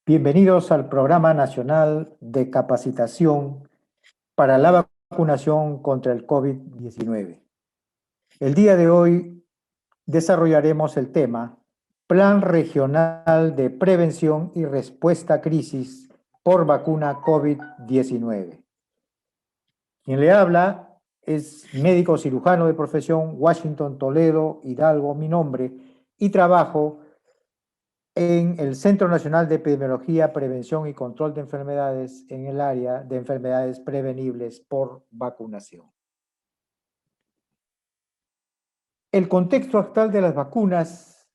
Bienvenidos al Programa Nacional de Capacitación para la Vacunación contra el COVID-19. El día de hoy desarrollaremos el tema Plan Regional de Prevención y Respuesta a Crisis por Vacuna COVID-19. Quien le habla es médico cirujano de profesión, Washington Toledo Hidalgo, mi nombre, y trabajo en el Centro Nacional de Epidemiología, Prevención y Control de Enfermedades en el área de enfermedades prevenibles por vacunación. El contexto actual de las vacunas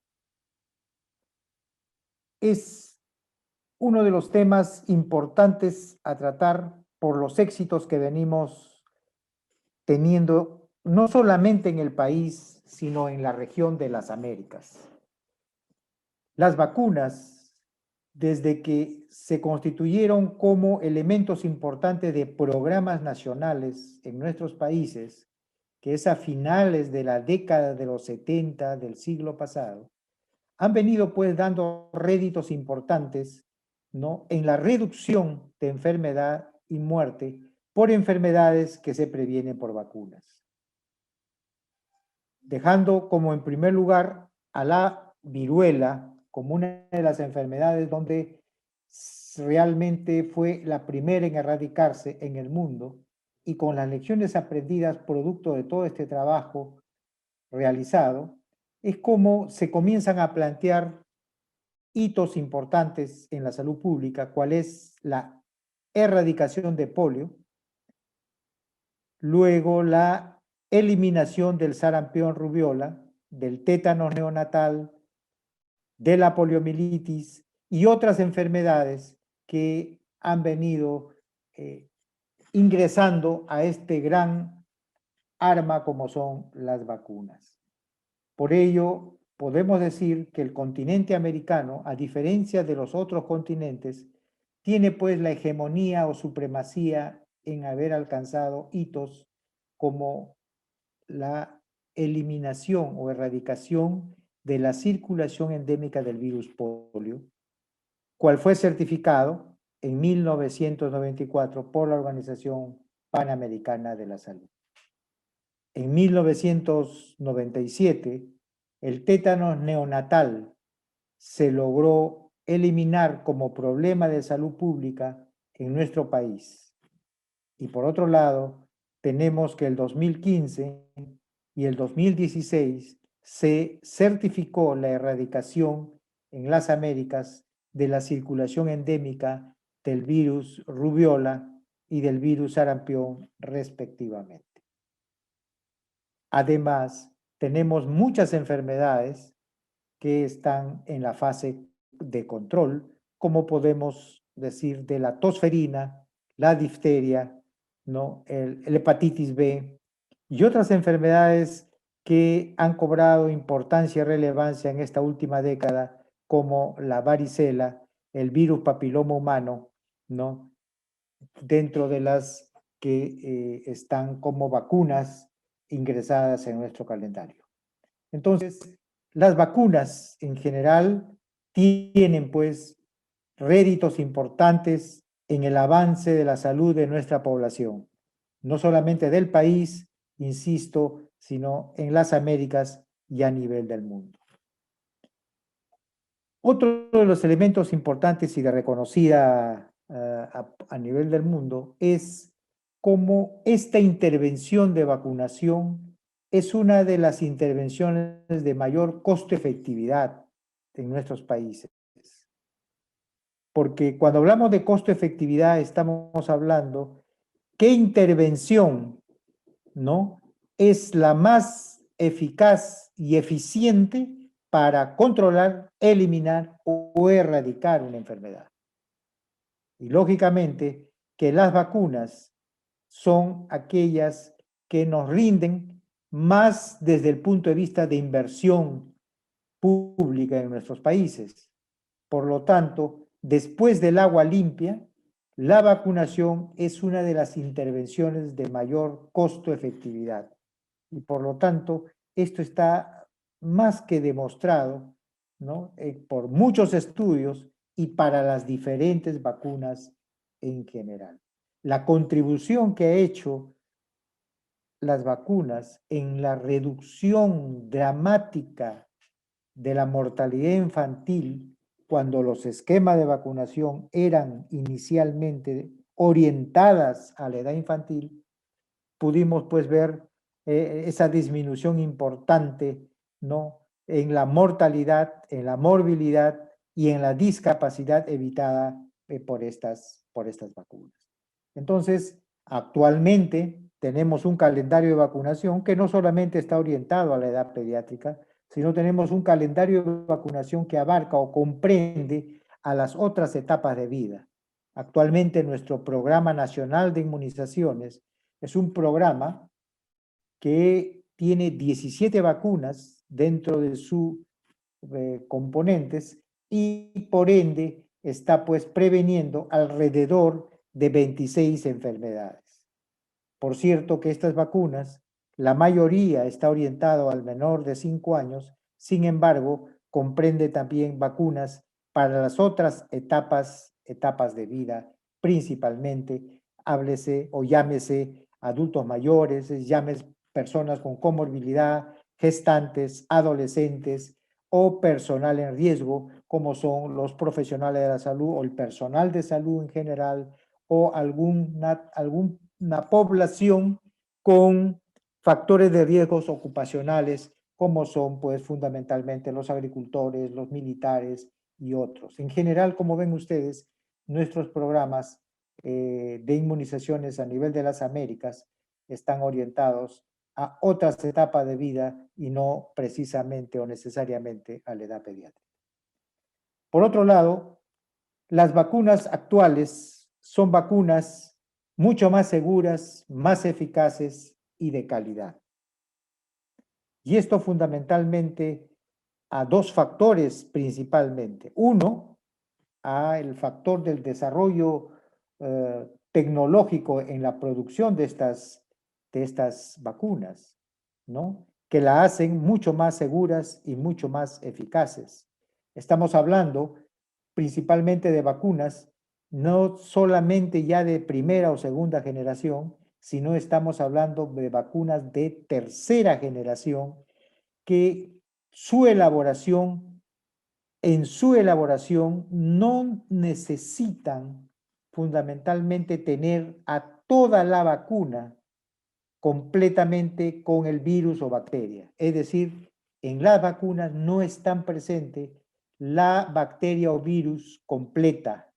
es uno de los temas importantes a tratar por los éxitos que venimos teniendo no solamente en el país, sino en la región de las Américas. Las vacunas, desde que se constituyeron como elementos importantes de programas nacionales en nuestros países, que es a finales de la década de los 70 del siglo pasado, han venido pues dando réditos importantes, ¿no?, en la reducción de enfermedad y muerte por enfermedades que se previenen por vacunas. Dejando como en primer lugar a la viruela como una de las enfermedades donde realmente fue la primera en erradicarse en el mundo, y con las lecciones aprendidas producto de todo este trabajo realizado, es como se comienzan a plantear hitos importantes en la salud pública, cual es la erradicación de polio, luego la eliminación del sarampión rubiola, del tétano neonatal, de la poliomielitis y otras enfermedades que han venido ingresando a este gran arma como son las vacunas. Por ello, podemos decir que el continente americano, a diferencia de los otros continentes, tiene pues la hegemonía o supremacía en haber alcanzado hitos como la eliminación o erradicación de la circulación endémica del virus polio, cual fue certificado en 1994 por la Organización Panamericana de la Salud. En 1997, el tétano neonatal se logró eliminar como problema de salud pública en nuestro país. Y por otro lado, tenemos que el 2015 y el 2016 se certificó la erradicación en las Américas de la circulación endémica del virus rubiola y del virus sarampión, respectivamente. Además, tenemos muchas enfermedades que están en la fase de control, como podemos decir de la tosferina, la difteria, ¿no?, el hepatitis B y otras enfermedades que han cobrado importancia y relevancia en esta última década, como la varicela, el virus papiloma humano, ¿no?, dentro de las que están como vacunas ingresadas en nuestro calendario. Entonces, las vacunas en general tienen pues réditos importantes en el avance de la salud de nuestra población, no solamente del país, insisto, sino en las Américas y a nivel del mundo. Otro de los elementos importantes y de reconocida a nivel del mundo es cómo esta intervención de vacunación es una de las intervenciones de mayor costo-efectividad en nuestros países. Porque cuando hablamos de costo-efectividad estamos hablando qué intervención, ¿no?, es la más eficaz y eficiente para controlar, eliminar o erradicar una enfermedad. Y lógicamente que las vacunas son aquellas que nos rinden más desde el punto de vista de inversión pública en nuestros países. Por lo tanto, después del agua limpia, la vacunación es una de las intervenciones de mayor costo-efectividad. Y por lo tanto, esto está más que demostrado, ¿no?, por muchos estudios y para las diferentes vacunas en general. La contribución que ha hecho las vacunas en la reducción dramática de la mortalidad infantil, cuando los esquemas de vacunación eran inicialmente orientadas a la edad infantil, pudimos pues ver esa disminución importante, ¿no?, en la mortalidad, en la morbilidad y en la discapacidad evitada por estas vacunas. Entonces, actualmente tenemos un calendario de vacunación que no solamente está orientado a la edad pediátrica, sino tenemos un calendario de vacunación que abarca o comprende a las otras etapas de vida. Actualmente nuestro Programa Nacional de Inmunizaciones es un programa que tiene 17 vacunas dentro de sus componentes y por ende está pues preveniendo alrededor de 26 enfermedades. Por cierto que estas vacunas, la mayoría está orientado al menor de 5 años, sin embargo, comprende también vacunas para las otras etapas de vida, principalmente, háblese o llámese adultos mayores, llámese personas con comorbilidad, gestantes, adolescentes o personal en riesgo, como son los profesionales de la salud o el personal de salud en general, o alguna población con factores de riesgos ocupacionales, como son pues fundamentalmente los agricultores, los militares y otros. En general, como ven ustedes, nuestros programas de inmunizaciones a nivel de las Américas están orientados a otras etapas de vida y no precisamente o necesariamente a la edad pediátrica. Por otro lado, las vacunas actuales son vacunas mucho más seguras, más eficaces y de calidad. Y esto fundamentalmente a dos factores principalmente. Uno, a el factor del desarrollo tecnológico en la producción de estas vacunas, ¿no?, que la hacen mucho más seguras y mucho más eficaces. Estamos hablando principalmente de vacunas, no solamente ya de primera o segunda generación, sino estamos hablando de vacunas de tercera generación que en su elaboración no necesitan fundamentalmente tener a toda la vacuna completamente con el virus o bacteria. Es decir, en las vacunas no están presentes la bacteria o virus completa,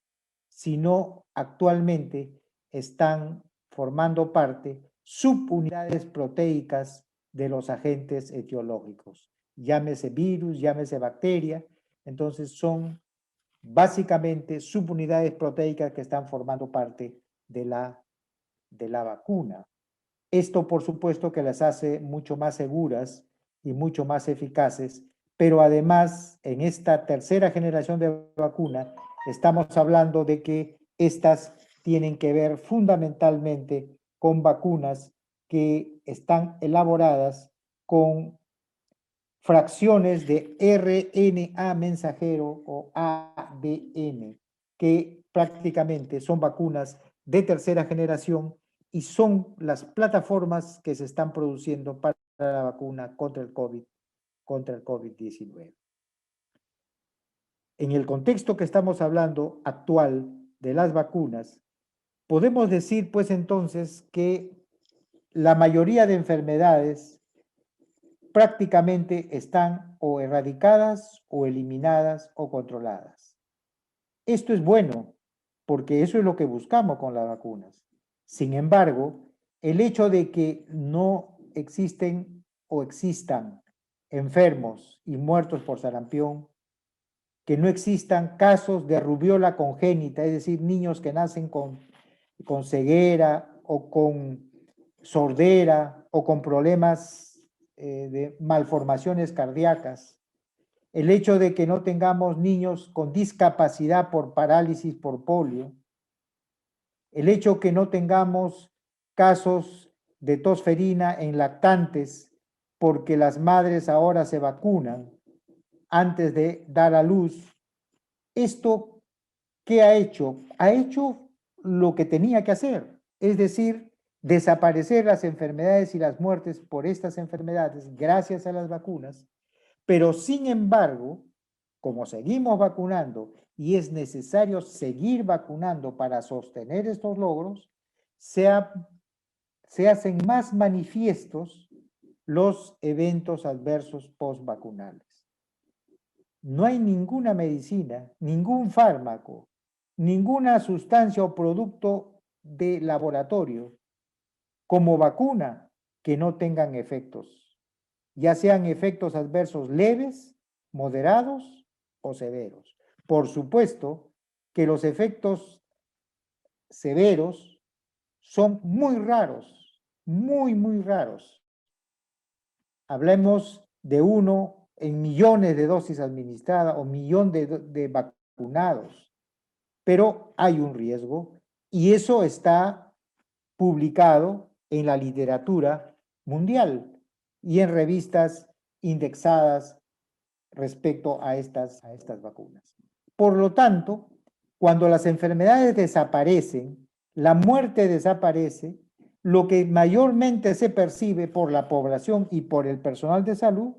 sino actualmente están formando parte subunidades proteicas de los agentes etiológicos. Llámese virus, llámese bacteria. Entonces son básicamente subunidades proteicas que están formando parte de la vacuna. Esto, por supuesto, que las hace mucho más seguras y mucho más eficaces, pero además, en esta tercera generación de vacuna, estamos hablando de que estas tienen que ver fundamentalmente con vacunas que están elaboradas con fracciones de RNA mensajero o ADN, que prácticamente son vacunas de tercera generación y son las plataformas que se están produciendo para la vacuna contra el COVID-19. En el contexto que estamos hablando actual de las vacunas, podemos decir pues entonces que la mayoría de enfermedades prácticamente están o erradicadas o eliminadas o controladas. Esto es bueno, porque eso es lo que buscamos con las vacunas. Sin embargo, el hecho de que no existen o existan enfermos y muertos por sarampión, que no existan casos de rubiola congénita, es decir, niños que nacen con ceguera o con sordera o con problemas de malformaciones cardíacas, el hecho de que no tengamos niños con discapacidad por parálisis por polio, el hecho que no tengamos casos de tosferina en lactantes porque las madres ahora se vacunan antes de dar a luz, esto ¿qué ha hecho? Ha hecho lo que tenía que hacer, es decir, desaparecer las enfermedades y las muertes por estas enfermedades gracias a las vacunas, pero sin embargo, como seguimos vacunando y es necesario seguir vacunando para sostener estos logros, se hacen más manifiestos los eventos adversos postvacunales. No hay ninguna medicina, ningún fármaco, ninguna sustancia o producto de laboratorio como vacuna que no tengan efectos, ya sean efectos adversos leves, moderados o severos. Por supuesto que los efectos severos son muy raros, muy raros. Hablemos de uno en millones de dosis administradas o millón de vacunados, pero hay un riesgo y eso está publicado en la literatura mundial y en revistas indexadas respecto a estas vacunas. Por lo tanto, cuando las enfermedades desaparecen, la muerte desaparece, lo que mayormente se percibe por la población y por el personal de salud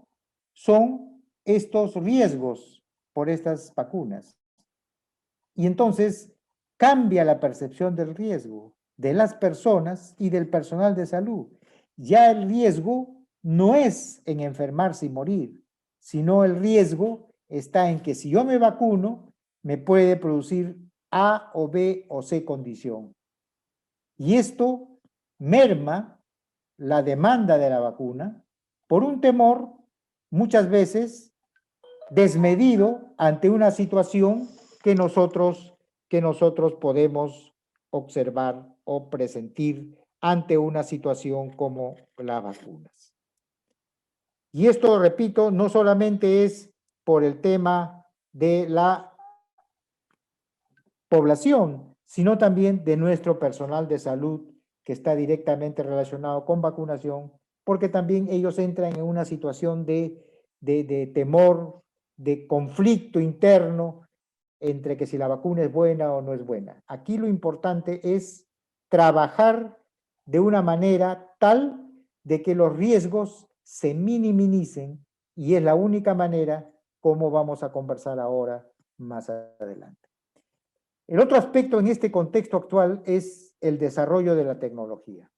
son estos riesgos por estas vacunas. Y entonces cambia la percepción del riesgo de las personas y del personal de salud. Ya el riesgo no es en enfermarse y morir, sino el riesgo está en que si yo me vacuno, me puede producir A o B o C condición. Y esto merma la demanda de la vacuna por un temor muchas veces desmedido ante una situación que nosotros podemos observar o presentir ante una situación como las vacunas. Y esto, repito, no solamente es por el tema de la población, sino también de nuestro personal de salud que está directamente relacionado con vacunación, porque también ellos entran en una situación de temor, de conflicto interno entre que si la vacuna es buena o no es buena. Aquí lo importante es trabajar de una manera tal de que los riesgos se minimicen y es la única manera como vamos a conversar ahora más adelante. El otro aspecto en este contexto actual es el desarrollo de la tecnología.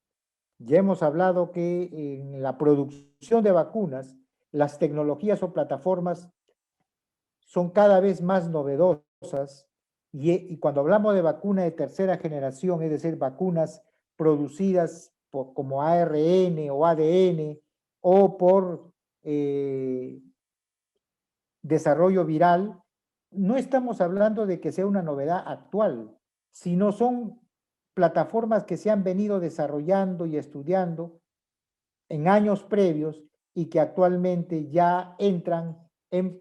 Ya hemos hablado que en la producción de vacunas, las tecnologías o plataformas son cada vez más novedosas y cuando hablamos de vacuna de tercera generación, es decir, vacunas producidas como ARN o ADN o por desarrollo viral, no estamos hablando de que sea una novedad actual, sino son plataformas que se han venido desarrollando y estudiando en años previos y que actualmente ya entran en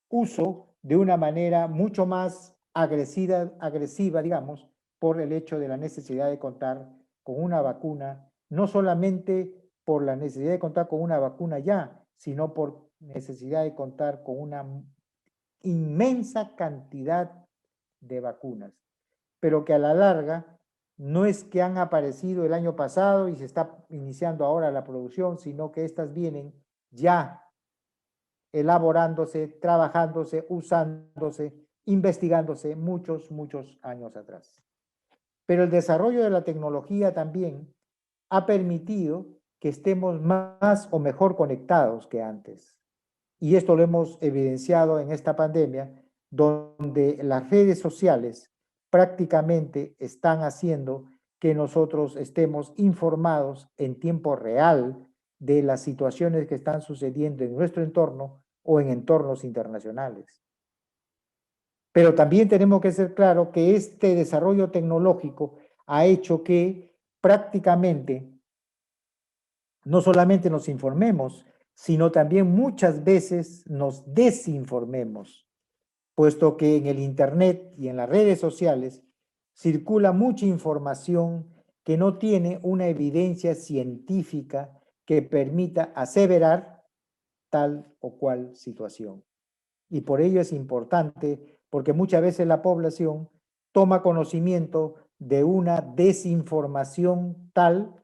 uso de una manera mucho más agresiva, digamos, por el hecho de la necesidad de contar con una vacuna, no solamente por la necesidad de contar con una vacuna ya, sino por necesidad de contar con una inmensa cantidad de vacunas, pero que a la larga no es que han aparecido el año pasado y se está iniciando ahora la producción, sino que estas vienen ya elaborándose, trabajándose, usándose, investigándose muchos años atrás. Pero el desarrollo de la tecnología también ha permitido que estemos más o mejor conectados que antes. Y esto lo hemos evidenciado en esta pandemia, donde las redes sociales prácticamente están haciendo que nosotros estemos informados en tiempo real de las situaciones que están sucediendo en nuestro entorno o en entornos internacionales. Pero también tenemos que ser claros que este desarrollo tecnológico ha hecho que prácticamente no solamente nos informemos, sino también muchas veces nos desinformemos, puesto que en el Internet y en las redes sociales circula mucha información que no tiene una evidencia científica que permita aseverar tal o cual situación. Y por ello es importante, porque muchas veces la población toma conocimiento de una desinformación tal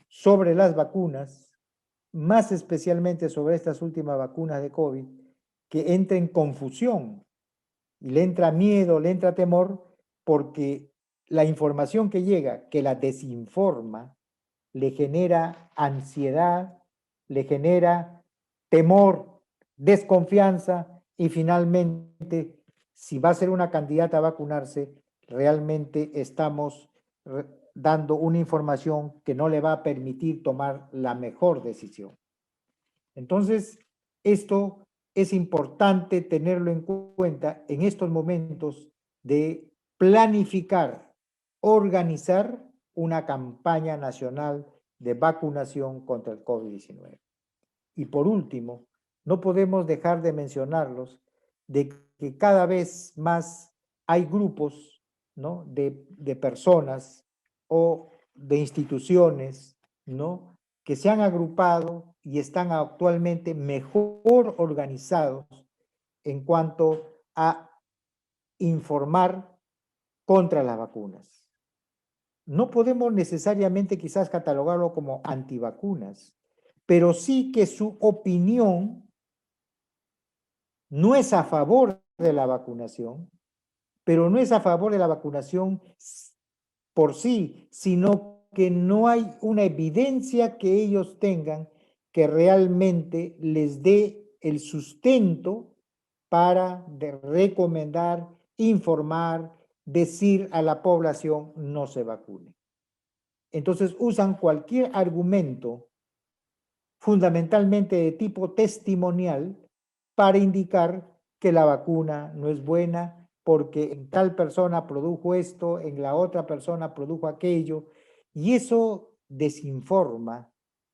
sobre las vacunas, más especialmente sobre estas últimas vacunas de COVID, que entra en confusión y le entra miedo, le entra temor, porque la información que llega, que la desinforma, le genera ansiedad, le genera temor, desconfianza y finalmente, si va a ser una candidata a vacunarse, realmente estamos dando una información que no le va a permitir tomar la mejor decisión. Entonces, esto es importante tenerlo en cuenta en estos momentos de planificar, organizar una campaña nacional de vacunación contra el COVID-19. Y por último, no podemos dejar de mencionarlos, de que cada vez más hay grupos, ¿no?, de personas o de instituciones, ¿no?, que se han agrupado y están actualmente mejor organizados en cuanto a informar contra las vacunas. No podemos necesariamente quizás catalogarlo como antivacunas, pero sí que su opinión no es a favor de la vacunación, pero no es a favor de la vacunación por sí, sino que no hay una evidencia que ellos tengan que realmente les dé el sustento para recomendar, informar, decir a la población no se vacune. Entonces usan cualquier argumento, fundamentalmente de tipo testimonial, para indicar que la vacuna no es buena porque en tal persona produjo esto, en la otra persona produjo aquello, y eso desinforma,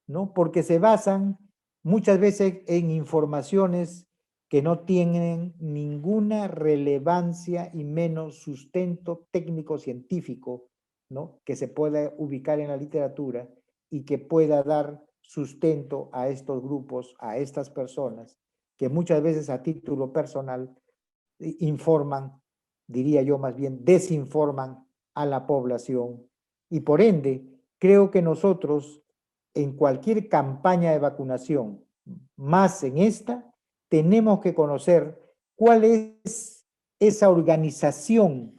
¿no? Porque se basan muchas veces en informaciones que no tienen ninguna relevancia y menos sustento técnico-científico, ¿no?, que se pueda ubicar en la literatura y que pueda dar sustento a estos grupos, a estas personas, que muchas veces a título personal informan, diría yo más bien, desinforman a la población. Y por ende, creo que nosotros en cualquier campaña de vacunación, más en esta, tenemos que conocer cuál es esa organización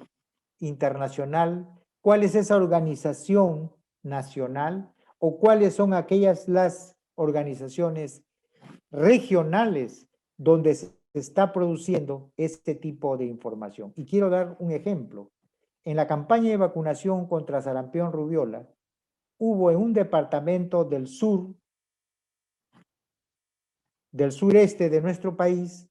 internacional, cuál es esa organización nacional o cuáles son aquellas las organizaciones regionales donde se está produciendo este tipo de información. Y quiero dar un ejemplo. En la campaña de vacunación contra sarampión rubiola, hubo en un departamento del sureste de nuestro país,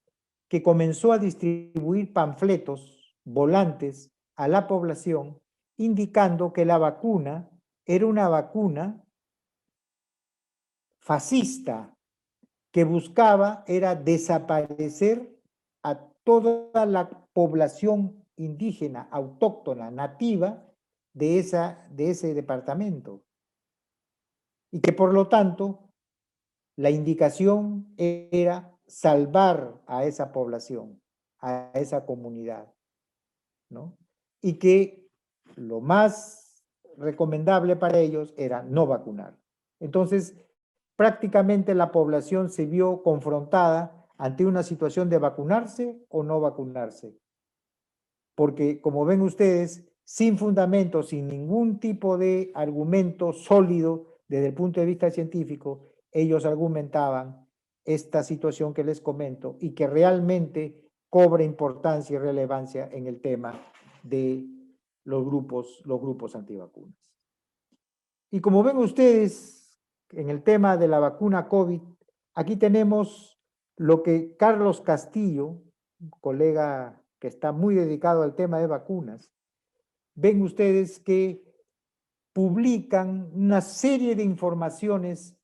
que comenzó a distribuir panfletos, volantes a la población, indicando que la vacuna era una vacuna fascista, que buscaba era desaparecer a toda la población indígena, autóctona, nativa de ese departamento. Y que por lo tanto la indicación era salvar a esa población, a esa comunidad, ¿no? Y que lo más recomendable para ellos era no vacunar. Entonces, prácticamente la población se vio confrontada ante una situación de vacunarse o no vacunarse. Porque, como ven ustedes, sin fundamento, sin ningún tipo de argumento sólido desde el punto de vista científico, ellos argumentaban esta situación que les comento y que realmente cobra importancia y relevancia en el tema de los grupos antivacunas. Y como ven ustedes, en el tema de la vacuna COVID, aquí tenemos lo que Carlos Castillo, un colega que está muy dedicado al tema de vacunas, ven ustedes que publican una serie de informaciones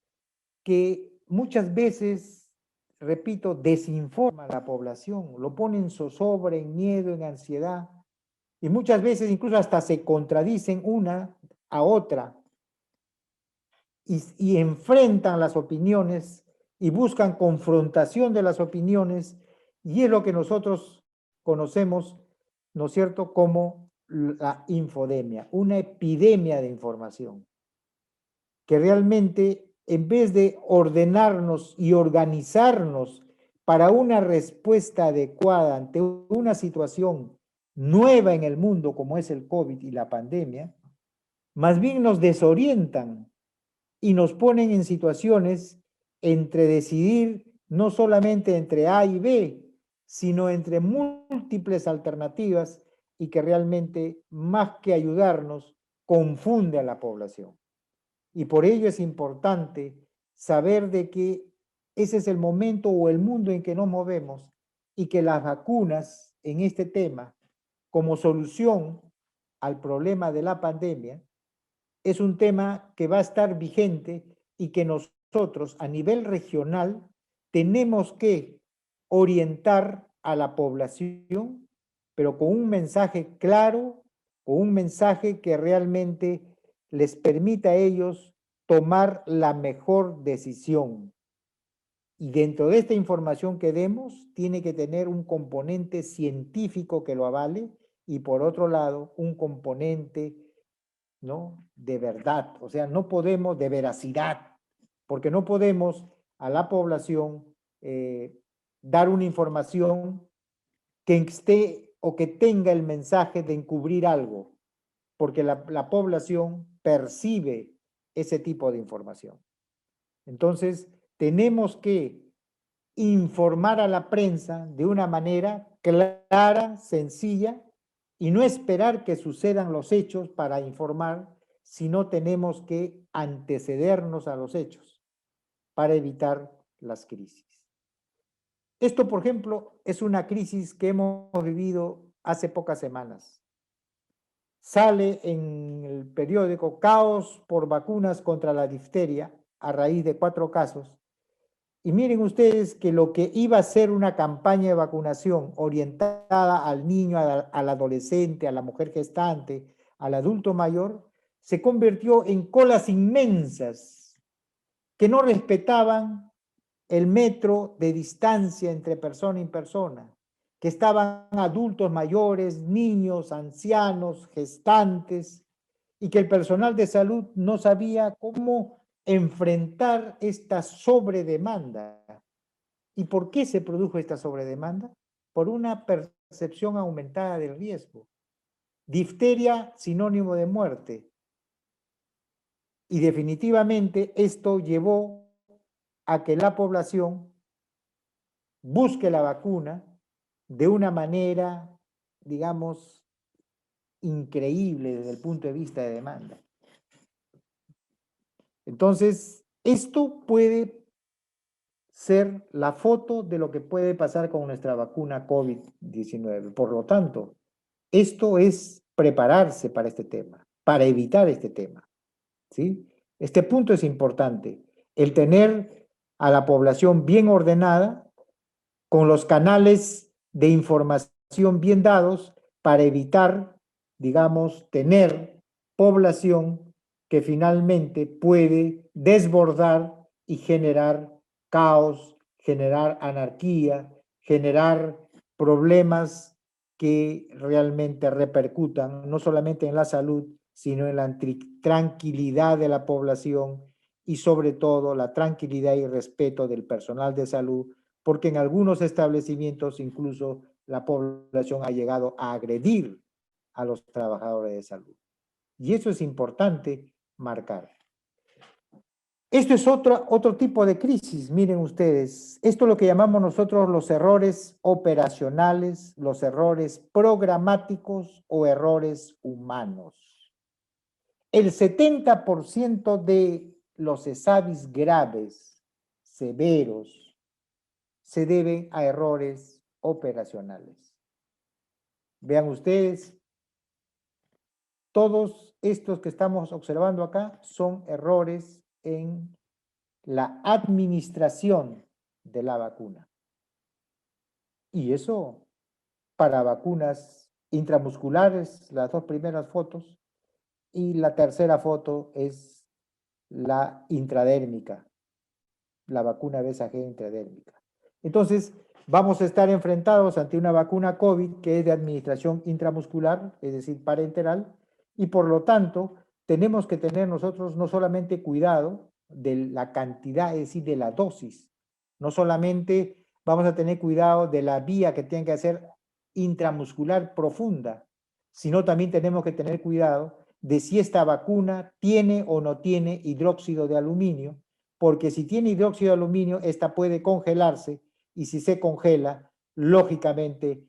que muchas veces, repito, desinforma a la población, lo ponen en zozobra, en miedo, en ansiedad, y muchas veces incluso hasta se contradicen una a otra, y enfrentan las opiniones y buscan confrontación de las opiniones, y es lo que nosotros conocemos, ¿no es cierto?, como la infodemia, una epidemia de información, que realmente en vez de ordenarnos y organizarnos para una respuesta adecuada ante una situación nueva en el mundo como es el COVID y la pandemia, más bien nos desorientan y nos ponen en situaciones entre decidir no solamente entre A y B, sino entre múltiples alternativas y que realmente, más que ayudarnos, confunde a la población. Y por ello es importante saber de que ese es el momento o el mundo en que nos movemos y que las vacunas en este tema, como solución al problema de la pandemia, es un tema que va a estar vigente y que nosotros a nivel regional tenemos que orientar a la población, pero con un mensaje claro, con un mensaje que realmente les permita a ellos tomar la mejor decisión. Y dentro de esta información que demos, tiene que tener un componente científico que lo avale y por otro lado, un componente, ¿no?, de verdad, o sea, no podemos, de veracidad, porque no podemos a la población dar una información que esté o que tenga el mensaje de encubrir algo, porque la población percibe ese tipo de información. Entonces, tenemos que informar a la prensa de una manera clara, sencilla, y no esperar que sucedan los hechos para informar, sino tenemos que antecedernos a los hechos para evitar las crisis. Esto, por ejemplo, es una crisis que hemos vivido hace pocas semanas. Sale en el periódico Caos por vacunas contra la difteria a raíz de 4 casos. Y miren ustedes que lo que iba a ser una campaña de vacunación orientada al niño, al adolescente, a la mujer gestante, al adulto mayor, se convirtió en colas inmensas que no respetaban el metro de distancia entre persona y persona, que estaban adultos mayores, niños, ancianos, gestantes, y que el personal de salud no sabía cómo enfrentar esta sobredemanda. ¿Y por qué se produjo esta sobredemanda? Por una percepción aumentada del riesgo. Difteria, sinónimo de muerte. Y definitivamente esto llevó a que la población busque la vacuna de una manera, digamos, increíble desde el punto de vista de demanda. Entonces, esto puede ser la foto de lo que puede pasar con nuestra vacuna COVID-19. Por lo tanto, esto es prepararse para este tema, para evitar este tema, ¿sí? Este punto es importante, el tener a la población bien ordenada, con los canales de información bien dados para evitar, digamos, tener población que finalmente puede desbordar y generar caos, generar anarquía, generar problemas que realmente repercutan no solamente en la salud, sino en la tranquilidad de la población y sobre todo la tranquilidad y respeto del personal de salud, porque en algunos establecimientos incluso la población ha llegado a agredir a los trabajadores de salud. Y eso es importante marcar. Esto es otro tipo de crisis, miren ustedes. Esto es lo que llamamos nosotros los errores operacionales, los errores programáticos o errores humanos. El 70% de los ESAVIS graves, severos, se deben a errores operacionales. Vean ustedes, todos estos que estamos observando acá son errores en la administración de la vacuna. Y eso para vacunas intramusculares, las 2 primeras fotos, y la tercera foto es la intradérmica, la vacuna BCG intradérmica. Entonces, vamos a estar enfrentados ante una vacuna COVID que es de administración intramuscular, es decir, parenteral, y por lo tanto, tenemos que tener nosotros no solamente cuidado de la cantidad, es decir, de la dosis, no solamente vamos a tener cuidado de la vía que tiene que ser intramuscular profunda, sino también tenemos que tener cuidado de si esta vacuna tiene o no tiene hidróxido de aluminio, porque si tiene hidróxido de aluminio, esta puede congelarse y si se congela, lógicamente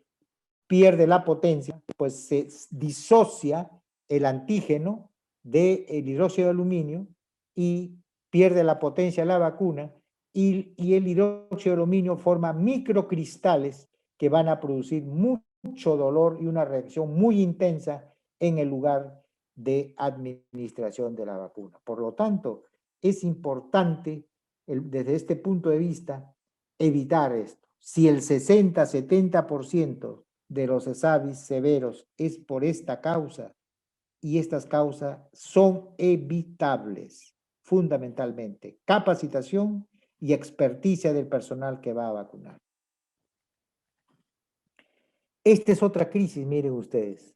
pierde la potencia, pues se disocia el antígeno del hidróxido de aluminio y pierde la potencia la vacuna y el hidróxido de aluminio forma microcristales que van a producir mucho dolor y una reacción muy intensa en el lugar de administración de la vacuna. Por lo tanto, es importante desde este punto de vista evitar esto. Si el 60-70% de los ESAVIS severos es por esta causa y estas causas son evitables, fundamentalmente capacitación y experticia del personal que va a vacunar. Esta es otra crisis, miren ustedes.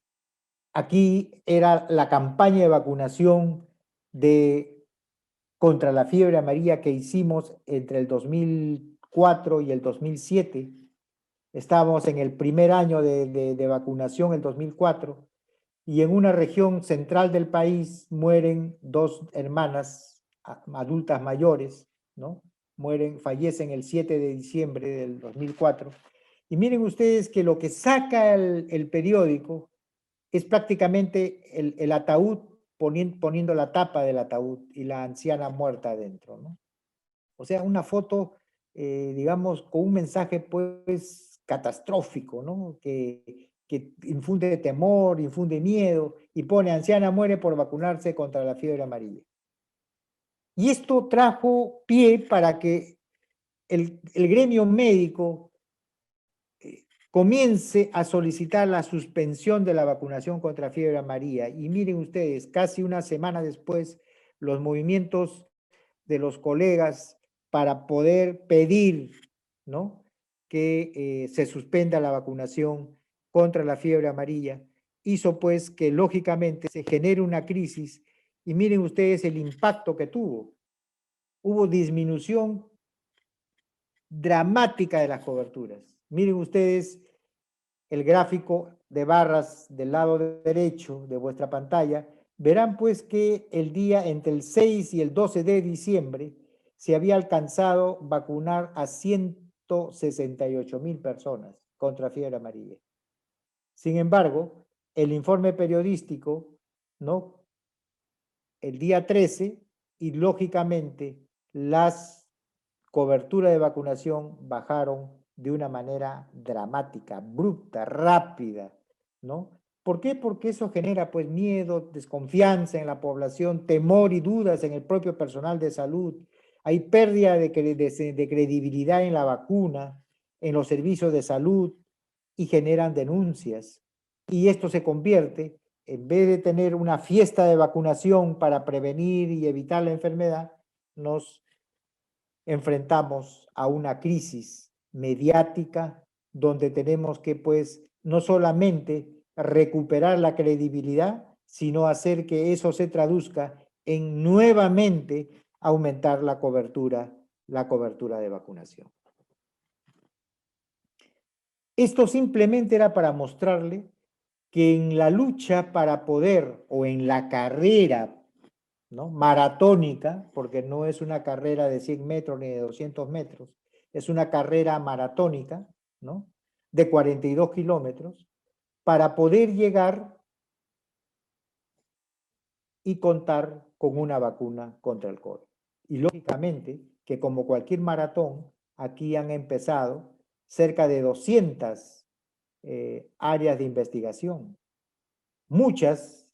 Aquí era la campaña de vacunación contra la fiebre amarilla que hicimos entre el 2004 y el 2007. Estábamos en el primer año de vacunación, el 2004, y en una región central del país mueren dos hermanas adultas mayores, ¿no? Fallecen el 7 de diciembre del 2004. Y miren ustedes que lo que saca el periódico es prácticamente el ataúd, poniendo la tapa del ataúd y la anciana muerta adentro, ¿no? O sea, una foto, digamos, con un mensaje, pues, catastrófico, ¿no? Que infunde temor, infunde miedo, y pone, anciana muere por vacunarse contra la fiebre amarilla. Y esto trajo pie para que el gremio médico comience a solicitar la suspensión de la vacunación contra fiebre amarilla. Y miren ustedes, casi una semana después, los movimientos de los colegas para poder pedir, ¿no?, que se suspenda la vacunación contra la fiebre amarilla, hizo pues que lógicamente se genere una crisis y miren ustedes el impacto que tuvo. Hubo disminución dramática de las coberturas. Miren ustedes el gráfico de barras del lado derecho de vuestra pantalla, verán pues que el día entre el 6 y el 12 de diciembre se había alcanzado vacunar a 168,000 personas contra fiebre amarilla. Sin embargo, el informe periodístico, ¿no?, el día 13, y lógicamente las coberturas de vacunación bajaron de una manera dramática, abrupta, rápida, ¿no? ¿Por qué? Porque eso genera pues miedo, desconfianza en la población, temor y dudas en el propio personal de salud. Hay pérdida de credibilidad en la vacuna, en los servicios de salud y generan denuncias. Y esto se convierte, en vez de tener una fiesta de vacunación para prevenir y evitar la enfermedad, nos enfrentamos a una crisis mediática donde tenemos que, pues, no solamente recuperar la credibilidad, sino hacer que eso se traduzca en nuevamente aumentar la cobertura de vacunación. Esto simplemente era para mostrarle que en la lucha para poder, o en la carrera, ¿no?, maratónica, porque no es una carrera de 100 metros ni de 200 metros, es una carrera maratónica, ¿no?, de 42 kilómetros, para poder llegar y contar con una vacuna contra el COVID. Y lógicamente que como cualquier maratón, aquí han empezado cerca de 200 áreas de investigación. Muchas,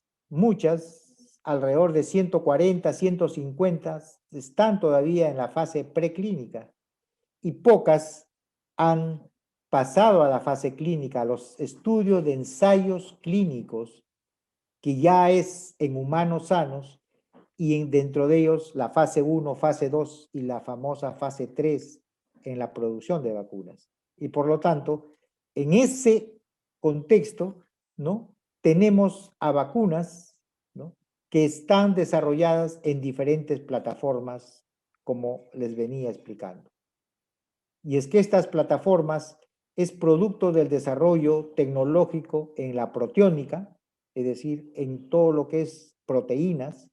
alrededor de 140, 150, están todavía en la fase preclínica y pocas han pasado a la fase clínica, a los estudios de ensayos clínicos, que ya es en humanos sanos, y dentro de ellos la fase 1, fase 2 y la famosa fase 3, en la producción de vacunas. Y por lo tanto, en ese contexto, ¿no? Tenemos a vacunas, ¿no? Que están desarrolladas en diferentes plataformas, como les venía explicando. Y es que estas plataformas es producto del desarrollo tecnológico en la proteómica, es decir, en todo lo que es proteínas,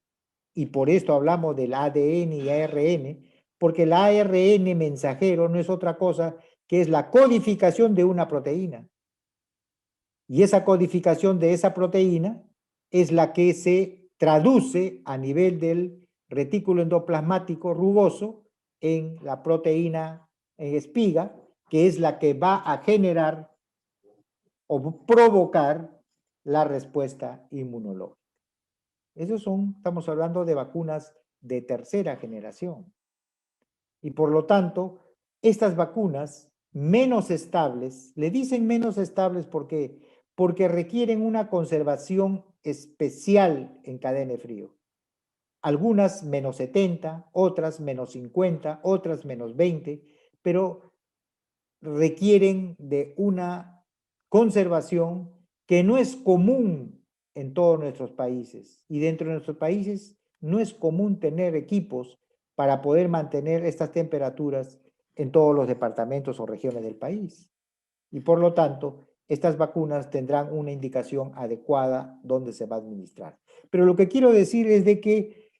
y por esto hablamos del ADN y ARN, porque el ARN mensajero no es otra cosa que es la codificación de una proteína. Y esa codificación de esa proteína es la que se traduce a nivel del retículo endoplasmático rugoso en la proteína en espiga, que es la que va a generar o provocar la respuesta inmunológica. Estamos hablando de vacunas de tercera generación. Y por lo tanto, estas vacunas menos estables, le dicen menos estables porque requieren una conservación especial en cadena de frío. Algunas menos 70, otras menos 50, otras menos 20, pero requieren de una conservación que no es común en todos nuestros países. Y dentro de nuestros países no es común tener equipos para poder mantener estas temperaturas en todos los departamentos o regiones del país. Y por lo tanto, estas vacunas tendrán una indicación adecuada donde se va a administrar. Pero lo que quiero decir es de que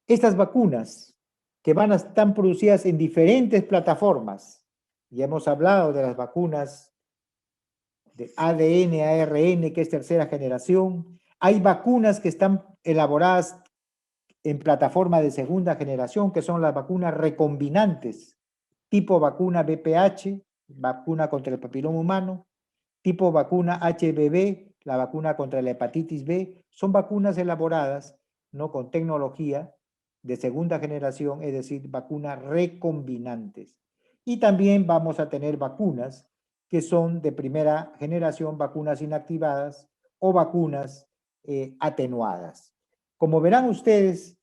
estas vacunas que están producidas en diferentes plataformas, ya hemos hablado de las vacunas de ADN, ARN, que es tercera generación, hay vacunas que están elaboradas en plataforma de segunda generación, que son las vacunas recombinantes, tipo vacuna BPH, vacuna contra el papiloma humano, tipo vacuna HBV, la vacuna contra la hepatitis B, son vacunas elaboradas, ¿no? Con tecnología de segunda generación, es decir, vacunas recombinantes. Y también vamos a tener vacunas que son de primera generación, vacunas inactivadas o vacunas atenuadas. Como verán ustedes,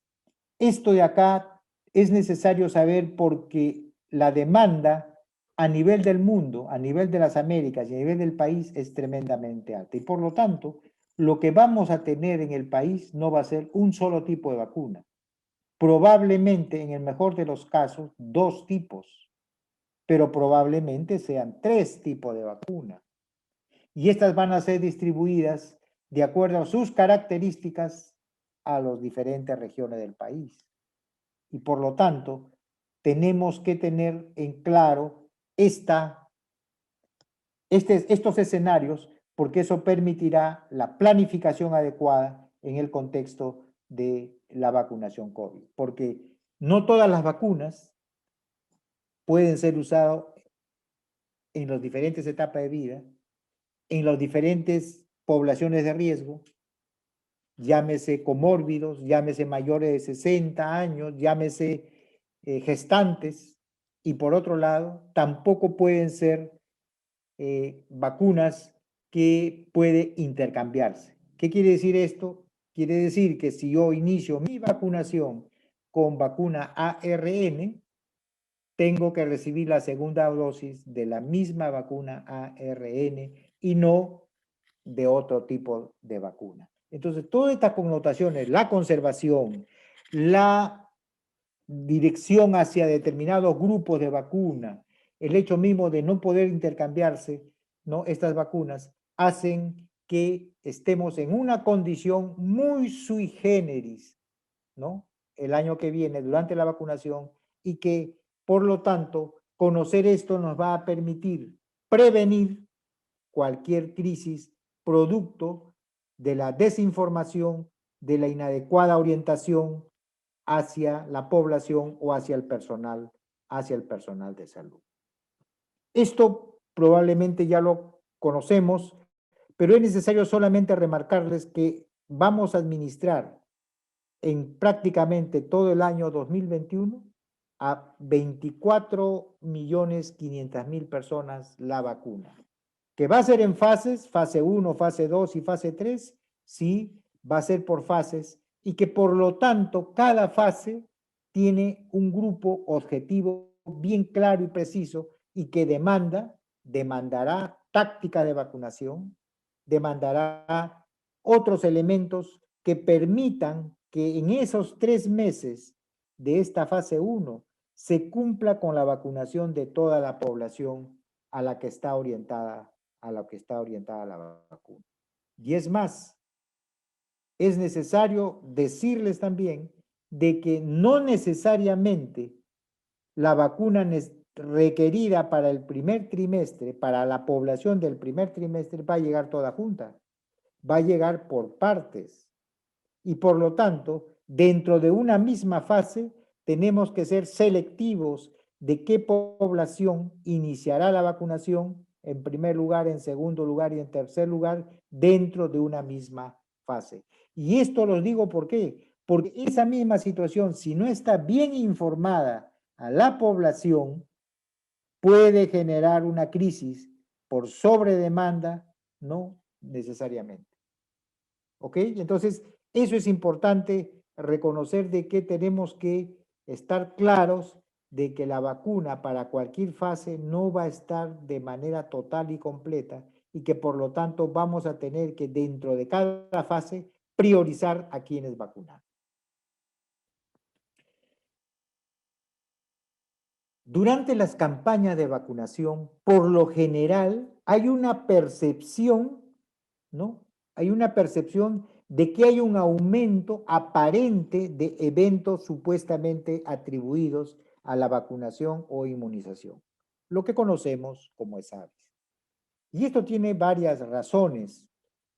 esto de acá es necesario saber porque la demanda a nivel del mundo, a nivel de las Américas y a nivel del país es tremendamente alta. Y por lo tanto, lo que vamos a tener en el país no va a ser un solo tipo de vacuna. Probablemente, en el mejor de los casos, 2 tipos, pero probablemente sean 3 tipos de vacuna. Y estas van a ser distribuidas de acuerdo a sus características a las diferentes regiones del país. Y por lo tanto, tenemos que tener en claro estos escenarios, porque eso permitirá la planificación adecuada en el contexto de la vacunación COVID. Porque no todas las vacunas pueden ser usadas en las diferentes etapas de vida, en las diferentes poblaciones de riesgo, llámese comórbidos, llámese mayores de 60 años, llámese gestantes, y por otro lado, tampoco pueden ser vacunas que puede intercambiarse. ¿Qué quiere decir esto? Quiere decir que si yo inicio mi vacunación con vacuna ARN, tengo que recibir la segunda dosis de la misma vacuna ARN y no de otro tipo de vacuna. Entonces, todas estas connotaciones, la conservación, la dirección hacia determinados grupos de vacuna, el hecho mismo de no poder intercambiarse, ¿no? Estas vacunas hacen que estemos en una condición muy sui generis, ¿no? El año que viene, durante la vacunación, y que, por lo tanto, conocer esto nos va a permitir prevenir cualquier crisis producto de la desinformación, de la inadecuada orientación hacia la población o hacia el personal de salud. Esto probablemente ya lo conocemos, pero es necesario solamente remarcarles que vamos a administrar en prácticamente todo el año 2021 a 24.500.000 personas la vacuna. Que va a ser en fases, fase 1, fase 2 y fase 3, sí, va a ser por fases y que por lo tanto cada fase tiene un grupo objetivo bien claro y preciso y que demandará táctica de vacunación, demandará otros elementos que permitan que en esos 3 meses de esta fase 1 se cumpla con la vacunación de toda la población a la que está orientada, la vacuna. Y es más, es necesario decirles también de que no necesariamente la vacuna requerida para el primer trimestre, para la población del primer trimestre, va a llegar toda junta, va a llegar por partes. Y por lo tanto, dentro de una misma fase, tenemos que ser selectivos de qué población iniciará la vacunación en primer lugar, en segundo lugar y en tercer lugar, dentro de una misma fase. Y esto lo digo ¿por qué? Porque esa misma situación, si no está bien informada a la población, puede generar una crisis por sobredemanda, no necesariamente. ¿Ok? Entonces, eso es importante reconocer de que tenemos que estar claros de que la vacuna para cualquier fase no va a estar de manera total y completa y que por lo tanto vamos a tener que dentro de cada fase priorizar a quienes vacunar. Durante las campañas de vacunación, por lo general, hay una percepción, ¿no? Hay una percepción de que hay un aumento aparente de eventos supuestamente atribuidos a la vacunación o inmunización, lo que conocemos como ESAVIS. Y esto tiene varias razones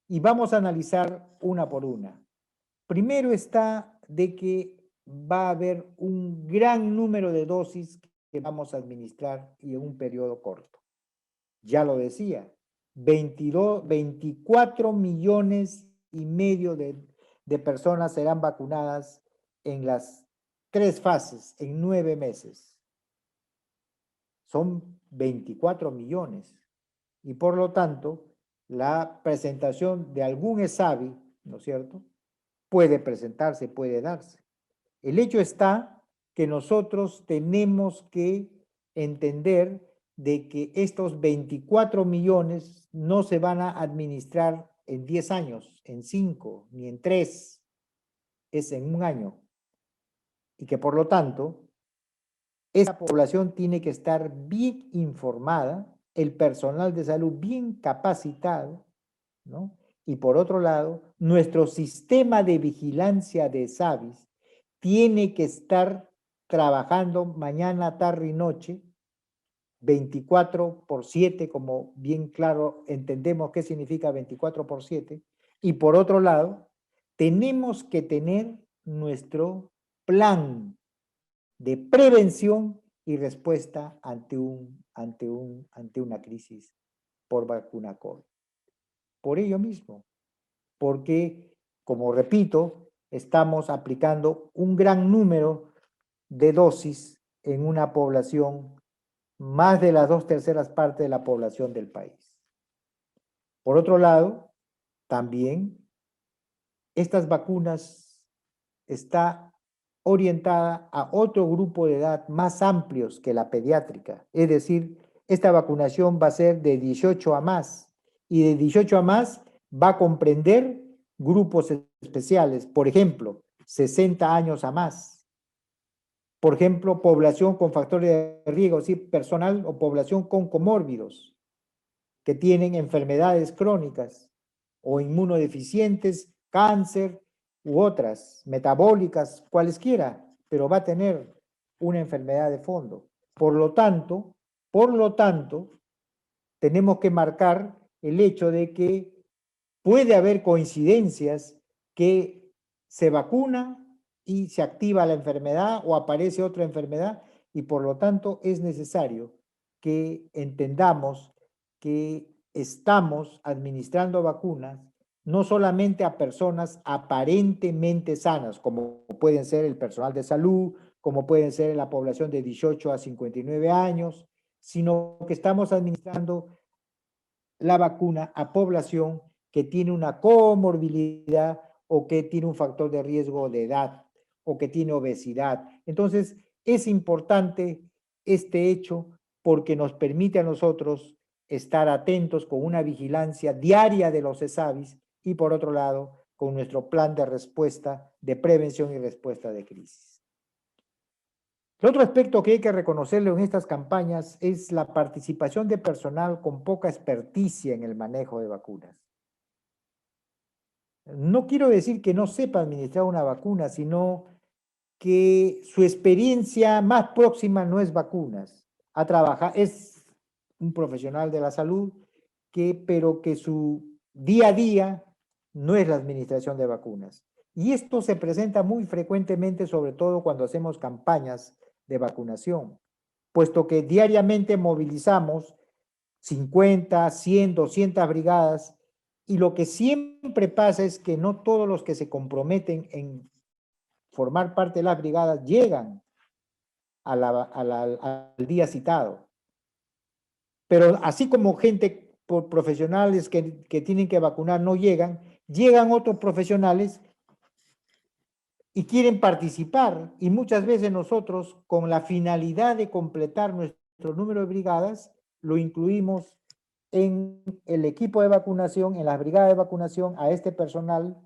y vamos a analizar una por una. Primero está de que va a haber un gran número de dosis que vamos a administrar y en un periodo corto. Ya lo decía, 24 millones y medio de personas serán vacunadas en las 3 fases, en 9 meses. Son 24 millones. Y por lo tanto, la presentación de algún ESAVI, ¿no es cierto?, puede presentarse, puede darse. El hecho está que nosotros tenemos que entender de que estos 24 millones no se van a administrar en 10 años, en 5, ni en 3, es en un año. Y que por lo tanto, esa población tiene que estar bien informada, el personal de salud bien capacitado, ¿no? Y por otro lado, nuestro sistema de vigilancia de SAVIS tiene que estar trabajando mañana, tarde y noche, 24/7, como bien claro entendemos qué significa 24/7. Y por otro lado, tenemos que tener nuestro plan de prevención y respuesta ante una crisis por vacuna COVID. Por ello mismo, porque, como repito, estamos aplicando un gran número de dosis en una población, más de las 2/3 partes de la población del país. Por otro lado, también estas vacunas está orientada a otro grupo de edad más amplios que la pediátrica. Es decir, esta vacunación va a ser de 18 a más y de 18 a más va a comprender grupos especiales, por ejemplo, 60 años a más. Por ejemplo, población con factores de riesgo, ¿sí? Personal o población con comórbidos que tienen enfermedades crónicas o inmunodeficientes, cáncer u otras, metabólicas, cualesquiera, pero va a tener una enfermedad de fondo. Por lo tanto, tenemos que marcar el hecho de que puede haber coincidencias que se vacuna y se activa la enfermedad o aparece otra enfermedad y por lo tanto es necesario que entendamos que estamos administrando vacunas no solamente a personas aparentemente sanas, como pueden ser el personal de salud, como pueden ser la población de 18 a 59 años, sino que estamos administrando la vacuna a población que tiene una comorbilidad o que tiene un factor de riesgo de edad o que tiene obesidad. Entonces, es importante este hecho porque nos permite a nosotros estar atentos con una vigilancia diaria de los ESAVIS y por otro lado con nuestro plan de respuesta, de prevención y respuesta de crisis. El otro aspecto que hay que reconocerle en estas campañas es la participación de personal con poca experticia en el manejo de vacunas. No quiero decir que no sepa administrar una vacuna, sino que su experiencia más próxima no es vacunas. Es un profesional de la salud, pero que su día a día no es la administración de vacunas. Y esto se presenta muy frecuentemente, sobre todo cuando hacemos campañas de vacunación, puesto que diariamente movilizamos 50, 100, 200 brigadas, y lo que siempre pasa es que no todos los que se comprometen en formar parte de las brigadas llegan al día citado. Pero así como gente por profesionales que tienen que vacunar no llegan, llegan otros profesionales y quieren participar, y muchas veces nosotros, con la finalidad de completar nuestro número de brigadas, lo incluimos en el equipo de vacunación, en las brigadas de vacunación, a este personal,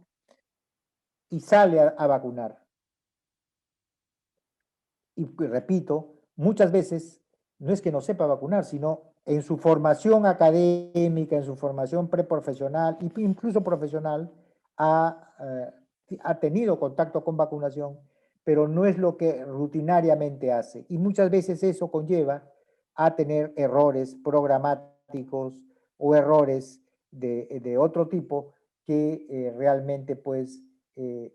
y sale a vacunar. Y repito, muchas veces no es que no sepa vacunar, sino en su formación académica, en su formación preprofesional, incluso profesional, ha tenido contacto con vacunación, pero no es lo que rutinariamente hace. Y muchas veces eso conlleva a tener errores programáticos o errores de otro tipo que realmente, pues,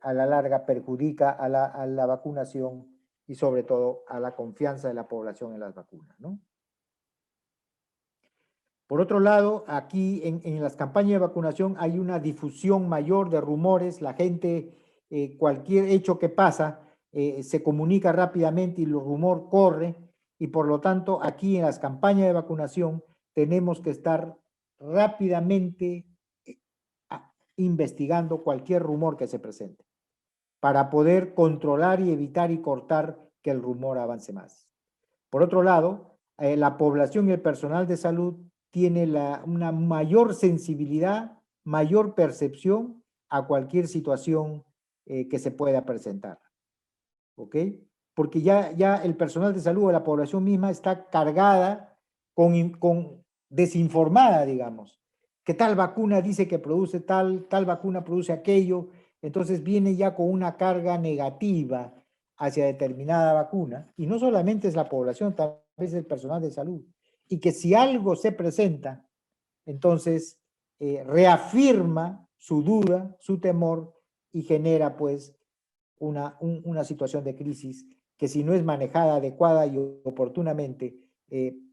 a la larga perjudica a la vacunación y sobre todo a la confianza de la población en las vacunas, ¿no? Por otro lado, aquí en las campañas de vacunación hay una difusión mayor de rumores, la gente, cualquier hecho que pasa, se comunica rápidamente y el rumor corre, y por lo tanto aquí en las campañas de vacunación tenemos que estar rápidamente investigando cualquier rumor que se presente, para poder controlar y evitar y cortar que el rumor avance más. Por otro lado, la población y el personal de salud tiene una mayor sensibilidad, mayor percepción a cualquier situación que se pueda presentar. ¿Ok? Porque ya el personal de salud o la población misma está cargada con desinformada, digamos, que tal vacuna dice que produce tal vacuna produce aquello, entonces viene ya con una carga negativa hacia determinada vacuna, y no solamente es la población, tal vez el personal de salud, y que si algo se presenta, entonces reafirma su duda, su temor, y genera pues una situación de crisis que, si no es manejada adecuada y oportunamente,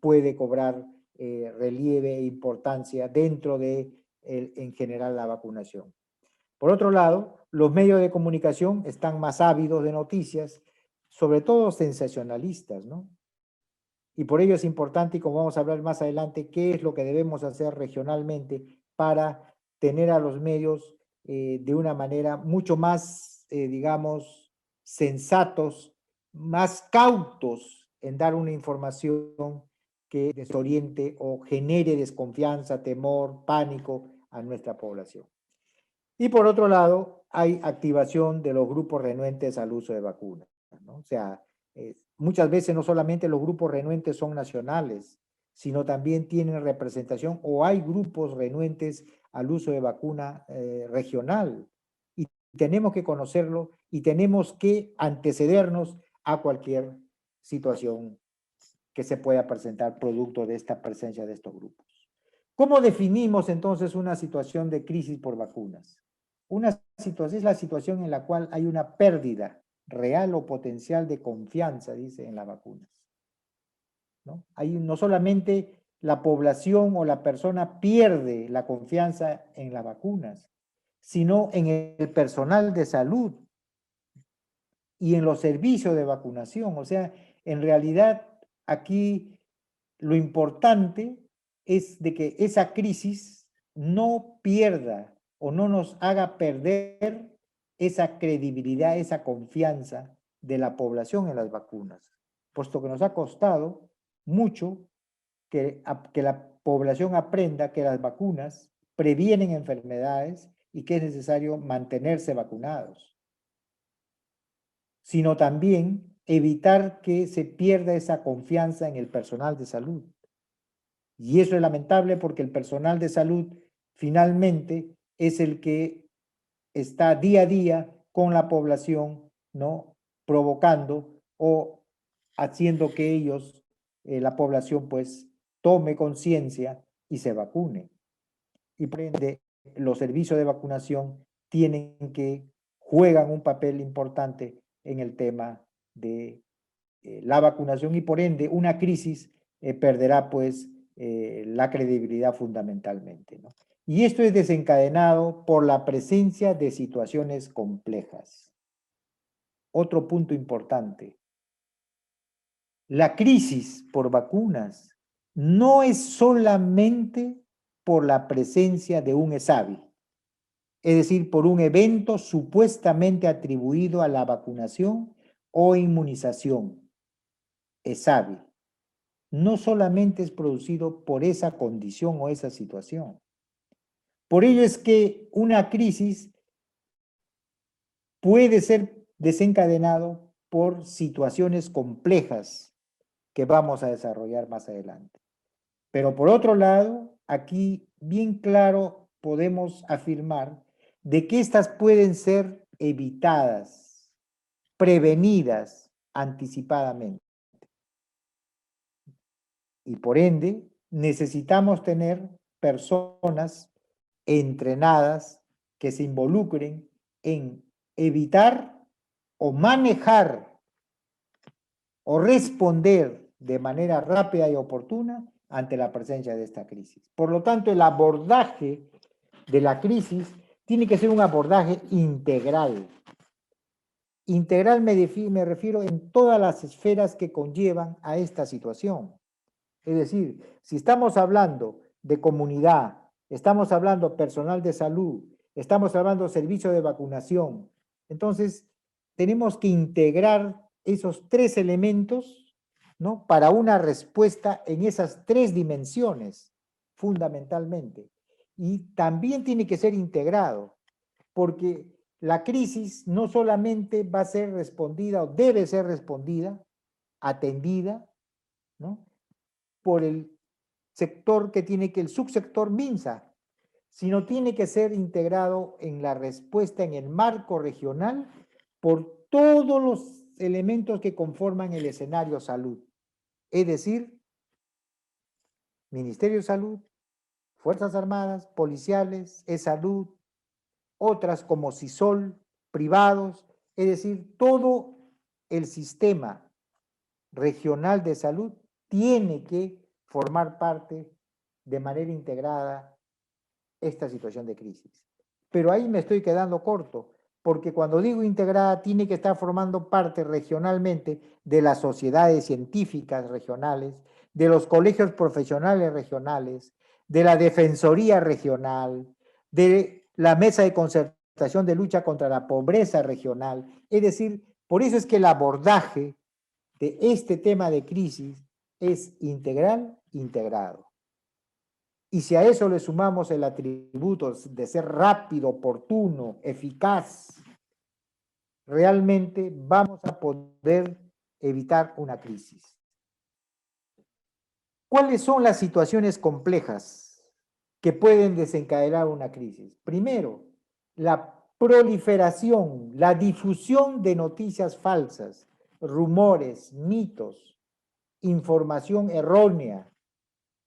puede cobrar relieve e importancia dentro de, en general, la vacunación. Por otro lado, los medios de comunicación están más ávidos de noticias, sobre todo sensacionalistas, ¿no? Y por ello es importante, y como vamos a hablar más adelante, qué es lo que debemos hacer regionalmente para tener a los medios de una manera mucho más, digamos, sensatos, más cautos en dar una información que desoriente o genere desconfianza, temor, pánico a nuestra población. Y por otro lado, hay activación de los grupos renuentes al uso de vacunas, ¿no? O sea, muchas veces no solamente los grupos renuentes son nacionales, sino también tienen representación, o hay grupos renuentes al uso de vacuna regional. Y tenemos que conocerlo y tenemos que antecedernos a cualquier situación que se pueda presentar producto de esta presencia de estos grupos. ¿Cómo definimos entonces una situación de crisis por vacunas? Una situación es la situación en la cual hay una pérdida real o potencial de confianza, dice, en las vacunas, ¿no? No solamente la población o la persona pierde la confianza en las vacunas, sino en el personal de salud y en los servicios de vacunación. O sea, en realidad aquí lo importante es de que esa crisis no pierda o no nos haga perder esa credibilidad, esa confianza de la población en las vacunas. puesto que nos ha costado mucho que la población aprenda que las vacunas previenen enfermedades y que es necesario mantenerse vacunados, sino también evitar que se pierda esa confianza en el personal de salud. Y eso es lamentable porque el personal de salud finalmente es el que está día a día con la población, ¿no? Provocando o haciendo que ellos, la población, pues tome conciencia y se vacune. Y por ende, los servicios de vacunación juegan un papel importante en el tema de la vacunación y por ende una crisis perderá pues la credibilidad fundamentalmente, ¿no? Y esto es desencadenado por la presencia de situaciones complejas. Otro punto importante, la crisis por vacunas no es solamente por la presencia de un ESAVI, es decir, por un evento supuestamente atribuido a la vacunación o inmunización, ESAVI. No solamente es producido por esa condición o esa situación. Por ello es que una crisis puede ser desencadenado por situaciones complejas que vamos a desarrollar más adelante. Pero por otro lado, aquí bien claro podemos afirmar de que estas pueden ser evitadas, prevenidas anticipadamente. Y por ende, necesitamos tener personas entrenadas que se involucren en evitar o manejar o responder de manera rápida y oportuna ante la presencia de esta crisis. Por lo tanto, el abordaje de la crisis tiene que ser un abordaje integral. Integral me refiero en todas las esferas que conllevan a esta situación. Es decir, si estamos hablando de comunidad, estamos hablando personal de salud, estamos hablando servicio de vacunación, entonces tenemos que integrar esos tres elementos, ¿no? Para una respuesta en esas tres dimensiones, fundamentalmente. Y también tiene que ser integrado, porque la crisis no solamente va a ser respondida o debe ser respondida, atendida, ¿no? Por el sector que tiene que, el subsector MINSA, sino tiene que ser integrado en la respuesta en el marco regional por todos los elementos que conforman el escenario salud, es decir, Ministerio de Salud, Fuerzas Armadas, policiales, e-salud, otras como CISOL, privados, es decir, todo el sistema regional de salud tiene que formar parte de manera integrada esta situación de crisis. Pero ahí me estoy quedando corto, porque cuando digo integrada tiene que estar formando parte regionalmente de las sociedades científicas regionales, de los colegios profesionales regionales, de la Defensoría Regional, de la Mesa de Concertación de Lucha contra la Pobreza Regional. Es decir, por eso es que el abordaje de este tema de crisis es integral, integrado. Y si a eso le sumamos el atributo de ser rápido, oportuno, eficaz, realmente vamos a poder evitar una crisis. ¿Cuáles son las situaciones complejas que pueden desencadenar una crisis? Primero, la proliferación, la difusión de noticias falsas, rumores, mitos, información errónea,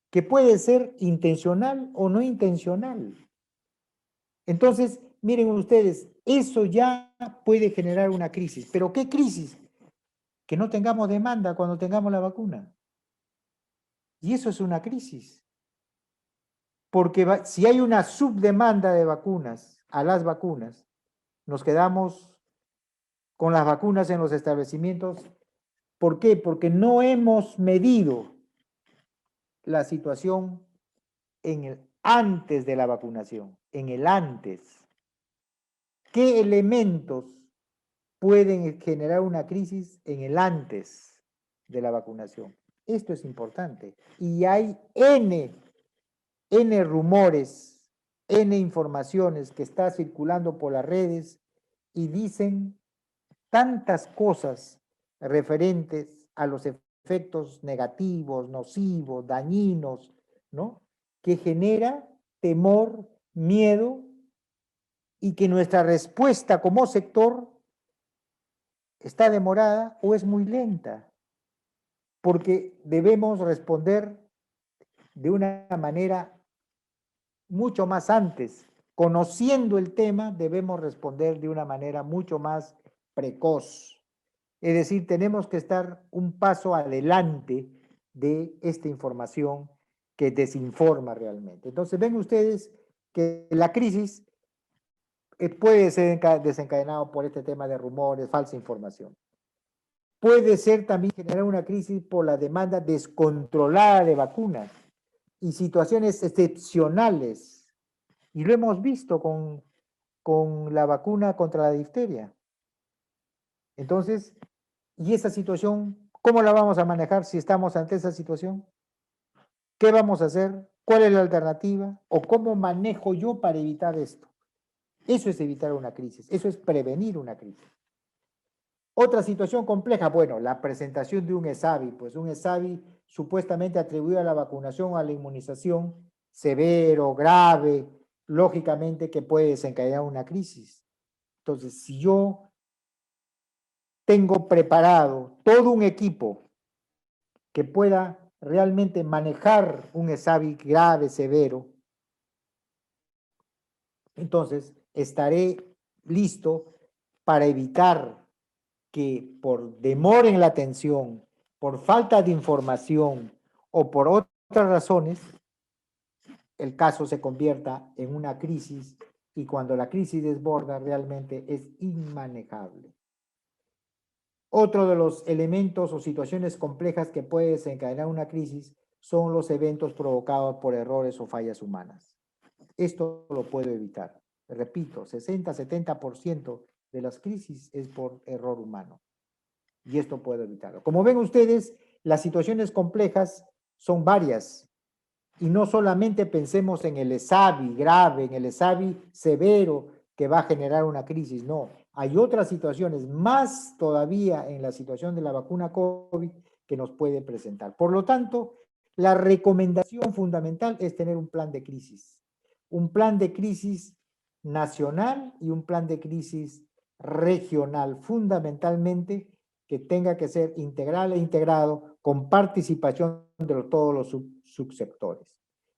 que puede ser intencional o no intencional. Entonces, miren ustedes, eso ya puede generar una crisis. ¿Pero qué crisis? Que no tengamos demanda cuando tengamos la vacuna. Y eso es una crisis. Porque si hay una subdemanda de vacunas, a las vacunas, nos quedamos con las vacunas en los establecimientos. ¿Por qué? Porque no hemos medido la situación en el antes de la vacunación, en el antes. ¿Qué elementos pueden generar una crisis en el antes? de la vacunación. Esto es importante. Y hay N rumores, N informaciones que está circulando por las redes y dicen tantas cosas referentes a los efectos negativos, nocivos, dañinos, ¿no? Que genera temor, miedo y que nuestra respuesta como sector está demorada o es muy lenta, porque debemos responder de una manera mucho más antes. Conociendo el tema, debemos responder de una manera mucho más precoz. Es decir, tenemos que estar un paso adelante de esta información que desinforma realmente. Entonces, ven ustedes que la crisis puede ser desencadenado por este tema de rumores, falsa información. Puede ser también generar una crisis por la demanda descontrolada de vacunas y situaciones excepcionales. Y lo hemos visto con la vacuna contra la difteria. Entonces, ¿y esa situación, cómo la vamos a manejar si estamos ante esa situación? ¿Qué vamos a hacer? ¿Cuál es la alternativa? ¿O cómo manejo yo para evitar esto? Eso es evitar una crisis, eso es prevenir una crisis. Otra situación compleja, bueno, la presentación de un ESAVI, pues un ESAVI supuestamente atribuido a la vacunación o a la inmunización, severo, grave, lógicamente que puede desencadenar una crisis. Entonces, si yo tengo preparado todo un equipo que pueda realmente manejar un ESAVI grave, severo, entonces estaré listo para evitar que por demora en la atención, por falta de información o por otras razones, el caso se convierta en una crisis y cuando la crisis desborda realmente es inmanejable. Otro de los elementos o situaciones complejas que puede desencadenar una crisis son los eventos provocados por errores o fallas humanas. Esto lo puedo evitar. Repito, 60-70% de las crisis es por error humano. Y esto puedo evitarlo. Como ven ustedes, las situaciones complejas son varias. Y no solamente pensemos en el ESAVI grave, en el ESAVI severo que va a generar una crisis, no. Hay otras situaciones, más todavía en la situación de la vacuna COVID, que nos puede presentar. Por lo tanto, la recomendación fundamental es tener un plan de crisis. Un plan de crisis nacional y un plan de crisis regional, fundamentalmente, que tenga que ser integral e integrado con participación de todos los subsectores.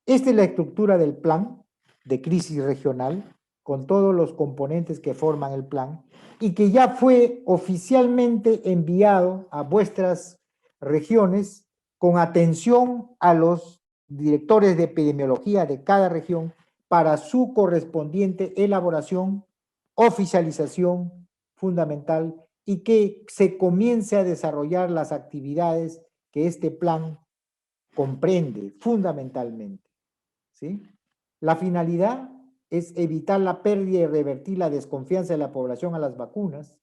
Esta es la estructura del plan de crisis regional, con todos los componentes que forman el plan, y que ya fue oficialmente enviado a vuestras regiones con atención a los directores de epidemiología de cada región para su correspondiente elaboración, oficialización fundamental y que se comience a desarrollar las actividades que este plan comprende fundamentalmente. ¿Sí? La finalidad es evitar la pérdida y revertir la desconfianza de la población a las vacunas,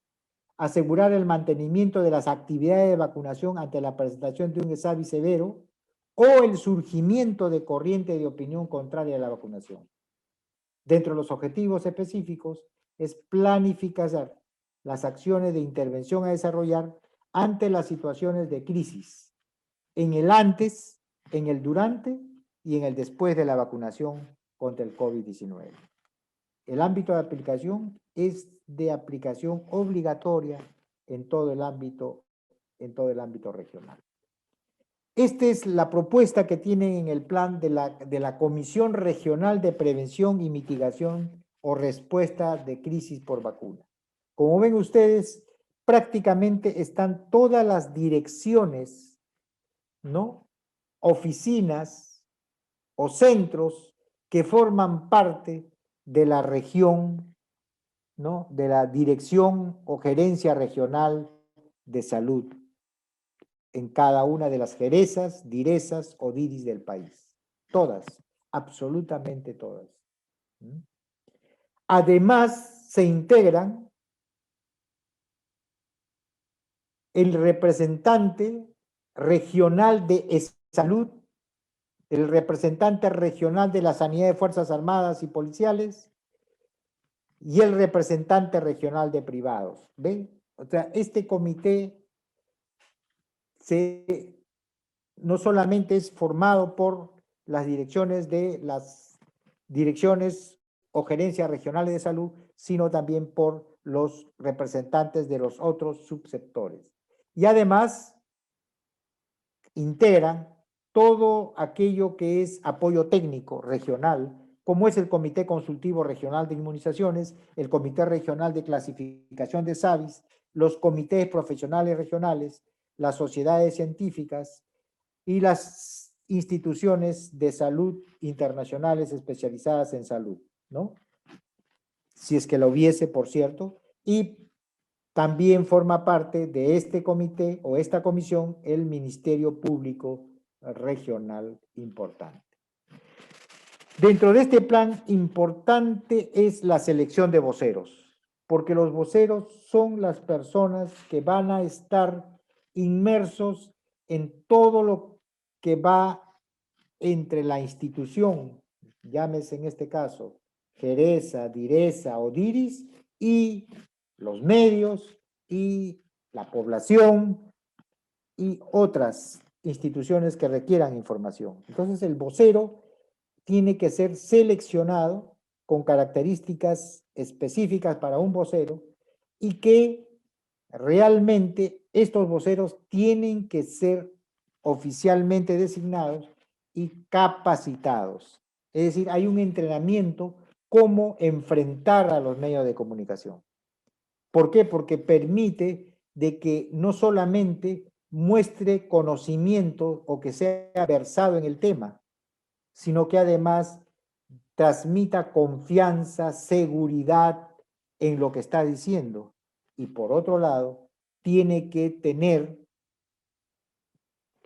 asegurar el mantenimiento de las actividades de vacunación ante la presentación de un ESAVI severo o el surgimiento de corriente de opinión contraria a la vacunación. Dentro de los objetivos específicos es planificar las acciones de intervención a desarrollar ante las situaciones de crisis, en el antes, en el durante y en el después de la vacunación contra el COVID-19. El ámbito de aplicación es de aplicación obligatoria en todo el ámbito regional. Esta es la propuesta que tienen en el plan de la Comisión Regional de Prevención y Mitigación o Respuesta de Crisis por Vacuna. Como ven ustedes, prácticamente están todas las direcciones, ¿no? Oficinas o centros que forman parte de la región, ¿no? De la Dirección o Gerencia Regional de Salud en cada una de las jerezas, direzas o diris del país. Todas, absolutamente todas. Además, se integran el representante regional de salud, el representante regional de la sanidad de Fuerzas Armadas y Policiales y el representante regional de privados. ¿Ven? O sea, este comité no solamente es formado por las direcciones o gerencias regionales de salud, sino también por los representantes de los otros subsectores. Y además integran todo aquello que es apoyo técnico regional, como es el Comité Consultivo Regional de Inmunizaciones, el Comité Regional de Clasificación de SAVIS, los comités profesionales regionales, las sociedades científicas y las instituciones de salud internacionales especializadas en salud, ¿no? Si es que lo hubiese, por cierto, y también forma parte de este comité o esta comisión el Ministerio Público Regional importante. Dentro de este plan importante es la selección de voceros, porque los voceros son las personas que van a estar inmersos en todo lo que va entre la institución, llámese en este caso Geresa, Diresa o Diris, y los medios y la población y otras instituciones que requieran información. Entonces el vocero tiene que ser seleccionado con características específicas para un vocero y que realmente estos voceros tienen que ser oficialmente designados y capacitados. Es decir, hay un entrenamiento cómo enfrentar a los medios de comunicación. ¿Por qué? Porque permite de que no solamente muestre conocimiento o que sea versado en el tema, sino que además transmita confianza, seguridad en lo que está diciendo. Y por otro lado, tiene que tener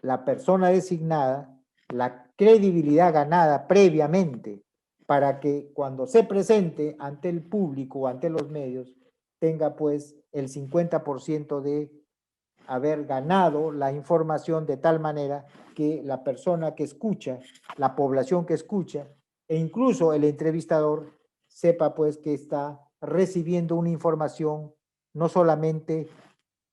la persona designada la credibilidad ganada previamente para que cuando se presente ante el público o ante los medios tenga pues el 50% de haber ganado la información de tal manera que la persona que escucha, la población que escucha e incluso el entrevistador sepa pues que está recibiendo una información no solamente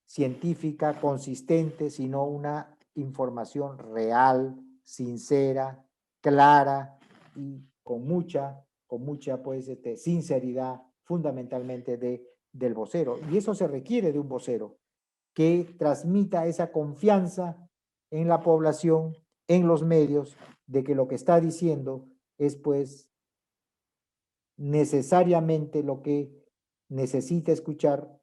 científica, consistente, sino una información real, sincera, clara y con mucha pues, sinceridad fundamentalmente del vocero. Y eso se requiere de un vocero que transmita esa confianza en la población, en los medios, de que lo que está diciendo es pues necesariamente lo que necesita escuchar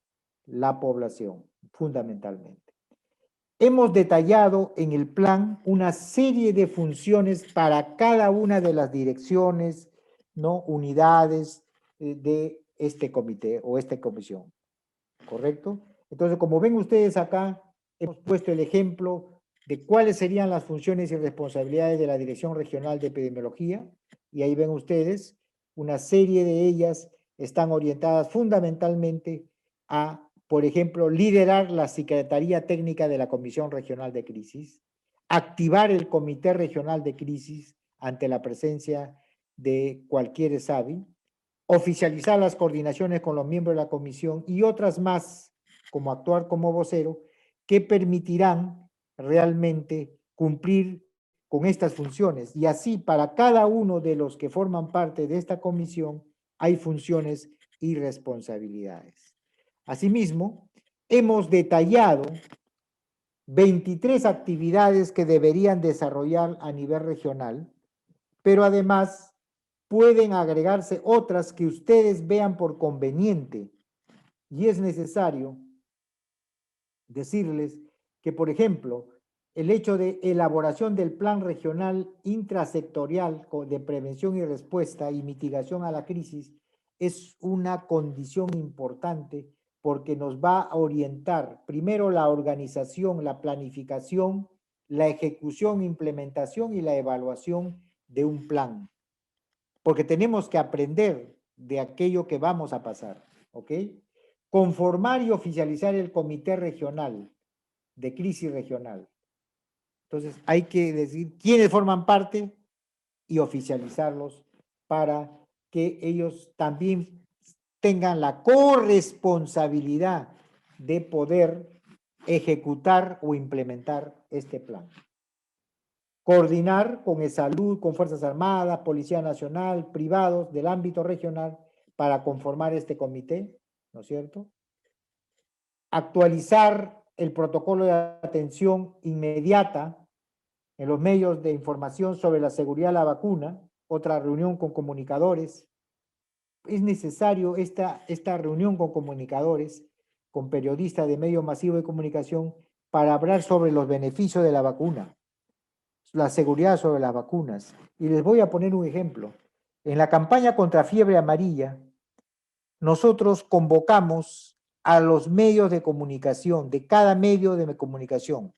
la población, fundamentalmente. Hemos detallado en el plan una serie de funciones para cada una de las direcciones, ¿no? Unidades de este comité o esta comisión, ¿correcto? Entonces, como ven ustedes acá, hemos puesto el ejemplo de cuáles serían las funciones y responsabilidades de la Dirección Regional de Epidemiología, y ahí ven ustedes, una serie de ellas están orientadas fundamentalmente a, por ejemplo, liderar la Secretaría Técnica de la Comisión Regional de Crisis, activar el Comité Regional de Crisis ante la presencia de cualquier SAVI, oficializar las coordinaciones con los miembros de la comisión y otras más, como actuar como vocero, que permitirán realmente cumplir con estas funciones. Y así, para cada uno de los que forman parte de esta comisión, hay funciones y responsabilidades. Asimismo, hemos detallado 23 actividades que deberían desarrollar a nivel regional, pero además pueden agregarse otras que ustedes vean por conveniente. Y es necesario decirles que, por ejemplo, el hecho de elaboración del plan regional intrasectorial de prevención y respuesta y mitigación a la crisis es una condición importante porque nos va a orientar primero la organización, la planificación, la ejecución, implementación y la evaluación de un plan. Porque tenemos que aprender de aquello que vamos a pasar, ¿ok? Conformar y oficializar el comité regional de crisis regional. Entonces, hay que decir quiénes forman parte y oficializarlos para que ellos también tengan la corresponsabilidad de poder ejecutar o implementar este plan. Coordinar con salud, con Fuerzas Armadas, Policía Nacional, privados del ámbito regional para conformar este comité, ¿no es cierto? Actualizar el protocolo de atención inmediata en los medios de información sobre la seguridad de la vacuna, otra reunión con comunicadores. Es necesario esta reunión con comunicadores, con periodistas de medios masivos de comunicación, para hablar sobre los beneficios de la vacuna, la seguridad sobre las vacunas. Y les voy a poner un ejemplo. En la campaña contra fiebre amarilla, nosotros convocamos a los medios de comunicación, de cada medio de comunicación,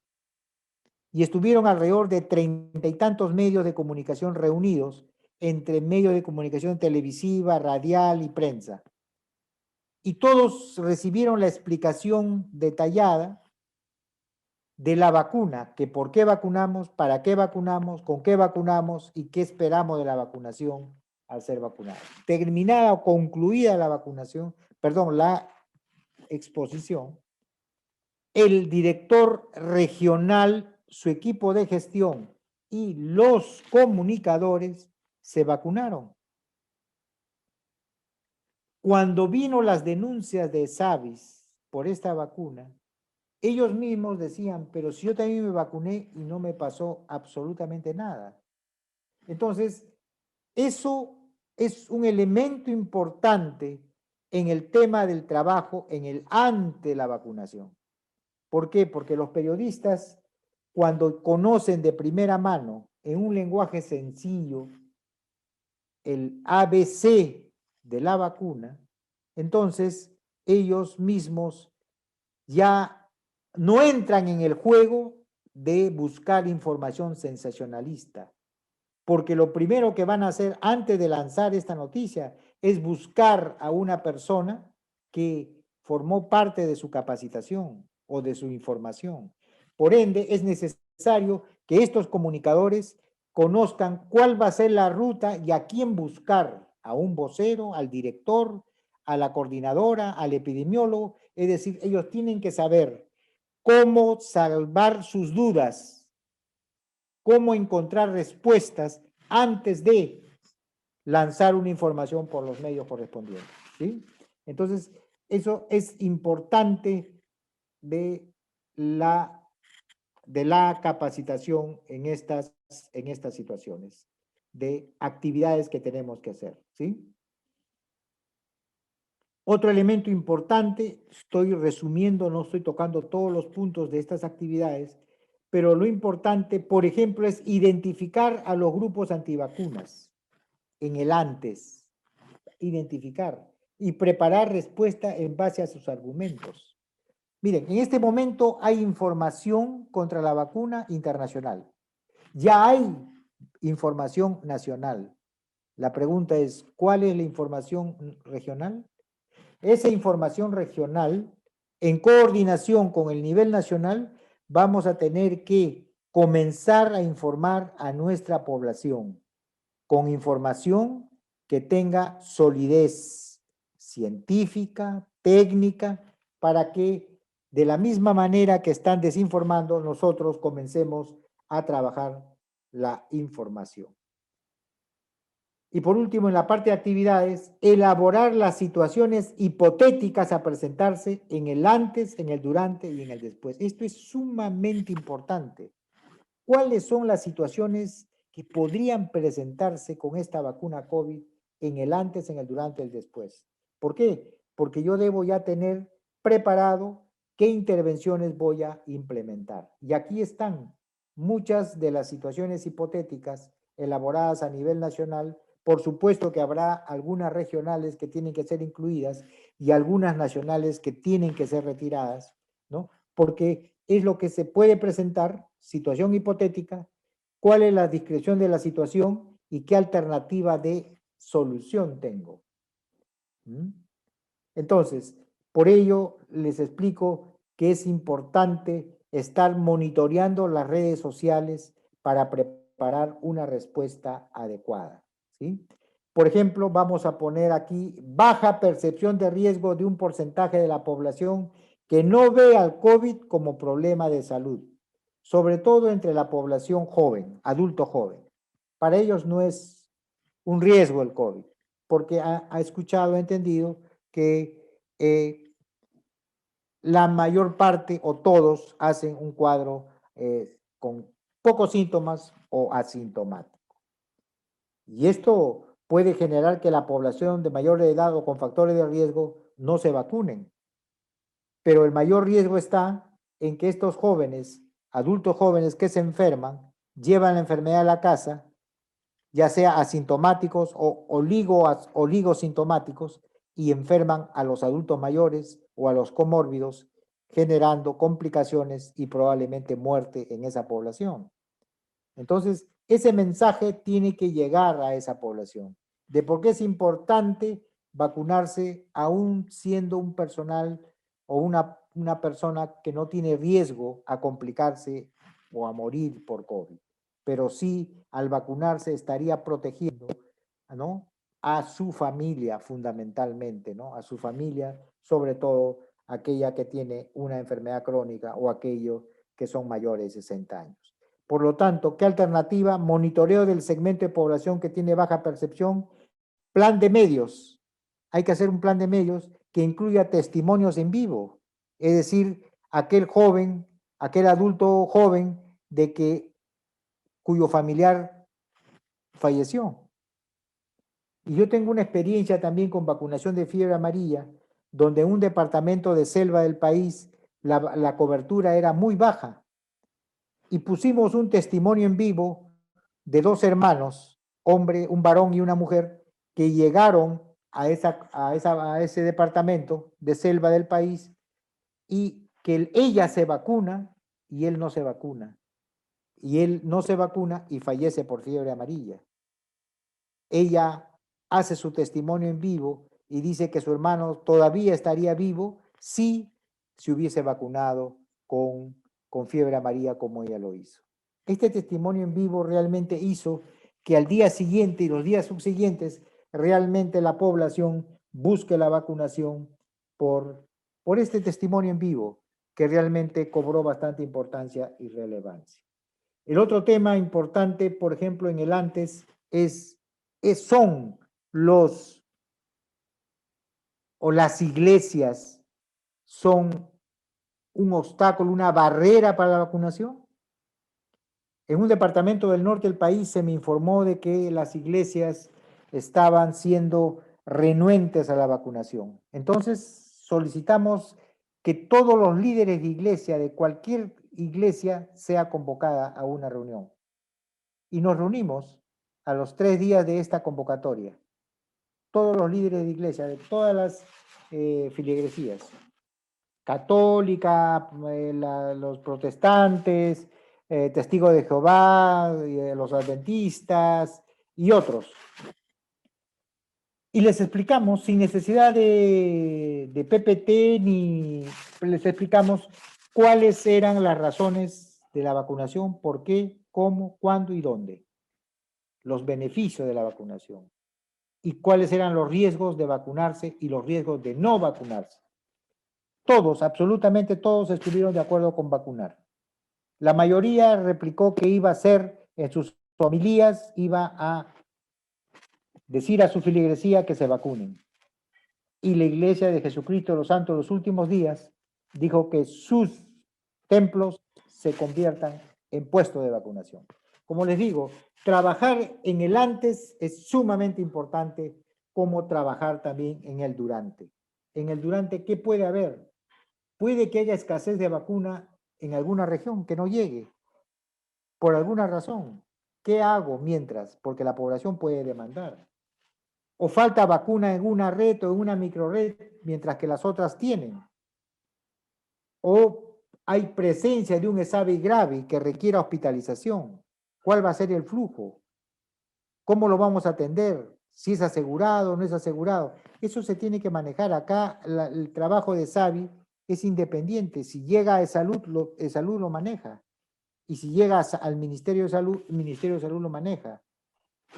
y estuvieron alrededor de 30 y tantos medios de comunicación reunidos, entre medios de comunicación televisiva, radial y prensa. Y todos recibieron la explicación detallada de la vacuna, que por qué vacunamos, para qué vacunamos, con qué vacunamos y qué esperamos de la vacunación al ser vacunados. Terminada o concluida la vacunación, perdón, la exposición, el director regional, su equipo de gestión y los comunicadores se vacunaron. Cuando vino las denuncias de Savis por esta vacuna, ellos mismos decían, pero si yo también me vacuné y no me pasó absolutamente nada. Entonces, eso es un elemento importante en el tema del trabajo, en el ante la vacunación. ¿Por qué? Porque los periodistas, cuando conocen de primera mano, en un lenguaje sencillo, el ABC de la vacuna, entonces ellos mismos ya no entran en el juego de buscar información sensacionalista, porque lo primero que van a hacer antes de lanzar esta noticia es buscar a una persona que formó parte de su capacitación o de su información. Por ende, es necesario que estos comunicadores conozcan cuál va a ser la ruta y a quién buscar, a un vocero, al director, a la coordinadora, al epidemiólogo. Es decir, ellos tienen que saber cómo salvar sus dudas, cómo encontrar respuestas antes de lanzar una información por los medios correspondientes, ¿sí? Entonces, eso es importante de la capacitación en estas situaciones, de actividades que tenemos que hacer, ¿sí? Otro elemento importante, estoy resumiendo, no estoy tocando todos los puntos de estas actividades, pero lo importante, por ejemplo, es identificar a los grupos antivacunas en el antes, identificar y preparar respuesta en base a sus argumentos. Miren, en este momento hay información contra la vacuna internacional. Ya hay información nacional. La pregunta es, ¿cuál es la información regional? Esa información regional, en coordinación con el nivel nacional, vamos a tener que comenzar a informar a nuestra población con información que tenga solidez científica, técnica, para que de la misma manera que están desinformando, nosotros comencemos a trabajar la información. Y por último, en la parte de actividades, elaborar las situaciones hipotéticas a presentarse en el antes, en el durante y en el después. Esto es sumamente importante. ¿Cuáles son las situaciones que podrían presentarse con esta vacuna COVID en el antes, en el durante y el después? ¿Por qué? Porque yo debo ya tener preparado qué intervenciones voy a implementar. Y aquí están muchas de las situaciones hipotéticas elaboradas a nivel nacional. Por supuesto que habrá algunas regionales que tienen que ser incluidas y algunas nacionales que tienen que ser retiradas, ¿no? Porque es lo que se puede presentar, situación hipotética, cuál es la descripción de la situación y qué alternativa de solución tengo. Entonces, por ello les explico que es importante estar monitoreando las redes sociales para preparar una respuesta adecuada, ¿sí? Por ejemplo, vamos a poner aquí baja percepción de riesgo de un porcentaje de la población que no ve al COVID como problema de salud, sobre todo entre la población joven, adulto joven. Para ellos no es un riesgo el COVID, porque ha escuchado, ha entendido que la mayor parte o todos hacen un cuadro con pocos síntomas o asintomático. Y esto puede generar que la población de mayor edad o con factores de riesgo no se vacunen. Pero el mayor riesgo está en que estos jóvenes, adultos jóvenes que se enferman, llevan la enfermedad a la casa, ya sea asintomáticos o oligosintomáticos, y enferman a los adultos mayores o a los comórbidos, generando complicaciones y probablemente muerte en esa población. Entonces, ese mensaje tiene que llegar a esa población, de por qué es importante vacunarse aún siendo un personal o una persona que no tiene riesgo a complicarse o a morir por COVID. Pero sí, al vacunarse estaría protegiendo, ¿no?, a su familia fundamentalmente, ¿no?, a su familia, sobre todo aquella que tiene una enfermedad crónica o aquellos que son mayores de 60 años. Por lo tanto, ¿qué alternativa? Monitoreo del segmento de población que tiene baja percepción, plan de medios. Hay que hacer un plan de medios que incluya testimonios en vivo, es decir, aquel joven, aquel adulto joven de cuyo familiar falleció. Y yo tengo una experiencia también con vacunación de fiebre amarilla, donde en un departamento de selva del país la cobertura era muy baja. Y pusimos un testimonio en vivo de dos hermanos, hombre, un varón y una mujer, que llegaron a ese departamento de selva del país y que ella se vacuna y él no se vacuna. Y él no se vacuna y fallece por fiebre amarilla. Ella hace su testimonio en vivo y dice que su hermano todavía estaría vivo si se hubiese vacunado con fiebre amarilla como ella lo hizo. Este testimonio en vivo realmente hizo que al día siguiente y los días subsiguientes realmente la población busque la vacunación por este testimonio en vivo que realmente cobró bastante importancia y relevancia. El otro tema importante, por ejemplo, en el antes son los o las iglesias son un obstáculo, una barrera para la vacunación. En un departamento del norte del país se me informó de que las iglesias estaban siendo renuentes a la vacunación. Entonces solicitamos que todos los líderes de iglesia, de cualquier iglesia, sea convocada a una reunión. Y nos reunimos a los 3 días de esta convocatoria. Todos los líderes de iglesia, de todas las feligresías, católica, los protestantes, testigos de Jehová, los adventistas y otros. Y les explicamos, sin necesidad de PPT, ni les explicamos cuáles eran las razones de la vacunación, por qué, cómo, cuándo y dónde, los beneficios de la vacunación y cuáles eran los riesgos de vacunarse y los riesgos de no vacunarse. Todos, absolutamente todos estuvieron de acuerdo con vacunar. La mayoría replicó que iba a ser en sus homilías, iba a decir a su feligresía que se vacunen. Y la Iglesia de Jesucristo de los Santos de los Últimos Días dijo que sus templos se conviertan en puestos de vacunación. Como les digo, trabajar en el antes es sumamente importante, como trabajar también en el durante. En el durante, ¿qué puede haber? Puede que haya escasez de vacuna en alguna región, que no llegue, por alguna razón. ¿Qué hago mientras? Porque la población puede demandar. O falta vacuna en una red o en una microred, mientras que las otras tienen. O hay presencia de un SARS grave que requiera hospitalización. ¿Cuál va a ser el flujo? ¿Cómo lo vamos a atender? Si es asegurado o no es asegurado. Eso se tiene que manejar acá. El trabajo de SAVI es independiente. Si llega a salud, salud lo maneja. Y si llega al Ministerio de Salud, el Ministerio de Salud lo maneja.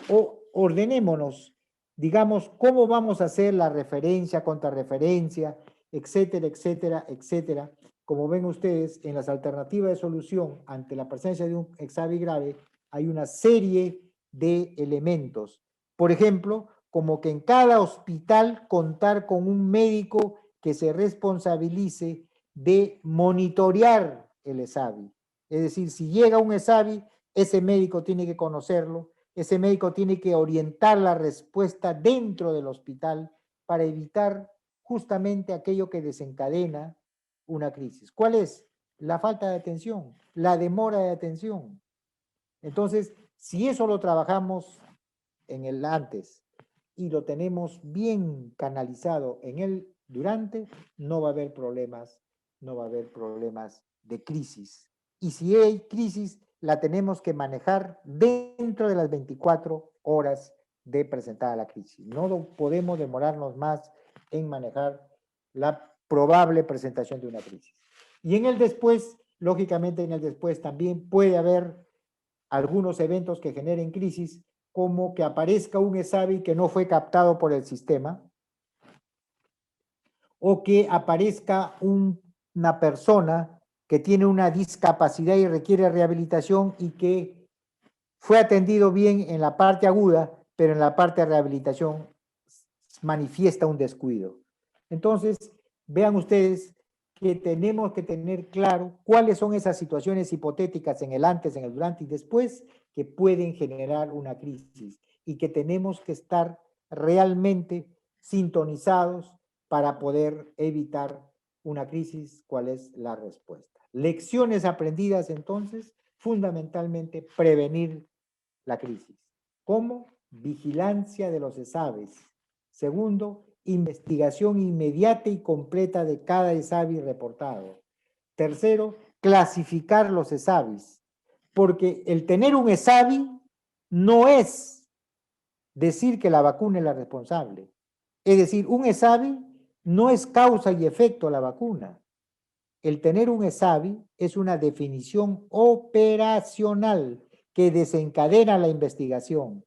O ordenémonos, digamos, cómo vamos a hacer la referencia, contrarreferencia, etcétera, etcétera, etcétera. Como ven ustedes, en las alternativas de solución ante la presencia de un exavi grave, hay una serie de elementos. Por ejemplo, como que en cada hospital contar con un médico que se responsabilice de monitorear el exavi. Es decir, si llega un exavi, ese médico tiene que conocerlo, ese médico tiene que orientar la respuesta dentro del hospital para evitar justamente aquello que desencadena una crisis. ¿Cuál es? La falta de atención, la demora de atención. Entonces, si eso lo trabajamos en el antes y lo tenemos bien canalizado en el durante, no va a haber problemas, no va a haber problemas de crisis. Y si hay crisis, la tenemos que manejar dentro de las 24 horas de presentada la crisis. No podemos demorarnos más en manejar la probable presentación de una crisis. Y en el después, lógicamente en el después también puede haber algunos eventos que generen crisis, como que aparezca un ESAVI que no fue captado por el sistema, o que aparezca una persona que tiene una discapacidad y requiere rehabilitación y que fue atendido bien en la parte aguda, pero en la parte de rehabilitación manifiesta un descuido. Entonces, vean ustedes que tenemos que tener claro cuáles son esas situaciones hipotéticas en el antes, en el durante y después que pueden generar una crisis y que tenemos que estar realmente sintonizados para poder evitar una crisis. ¿Cuál es la respuesta? Lecciones aprendidas entonces, fundamentalmente prevenir la crisis. ¿Cómo? Vigilancia de los ESAVES. Segundo, investigación inmediata y completa de cada ESAVI reportado. Tercero, clasificar los ESAVIs, porque el tener un ESAVI no es decir que la vacuna es la responsable. Es decir, un ESAVI no es causa y efecto la vacuna. El tener un ESAVI es una definición operacional que desencadena la investigación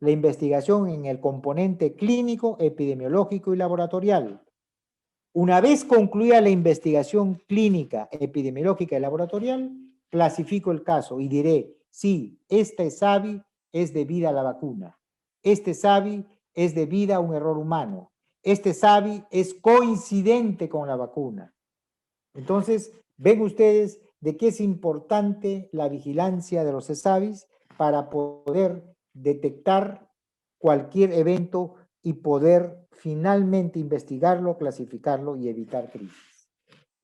en el componente clínico, epidemiológico y laboratorial. Una vez concluida la investigación clínica, epidemiológica y laboratorial, clasifico el caso y diré, sí, este ESAVI es debida a la vacuna, este ESAVI es debida a un error humano, este ESAVI es coincidente con la vacuna. Entonces, ven ustedes de qué es importante la vigilancia de los ESAVIs para poder detectar cualquier evento y poder finalmente investigarlo, clasificarlo y evitar crisis.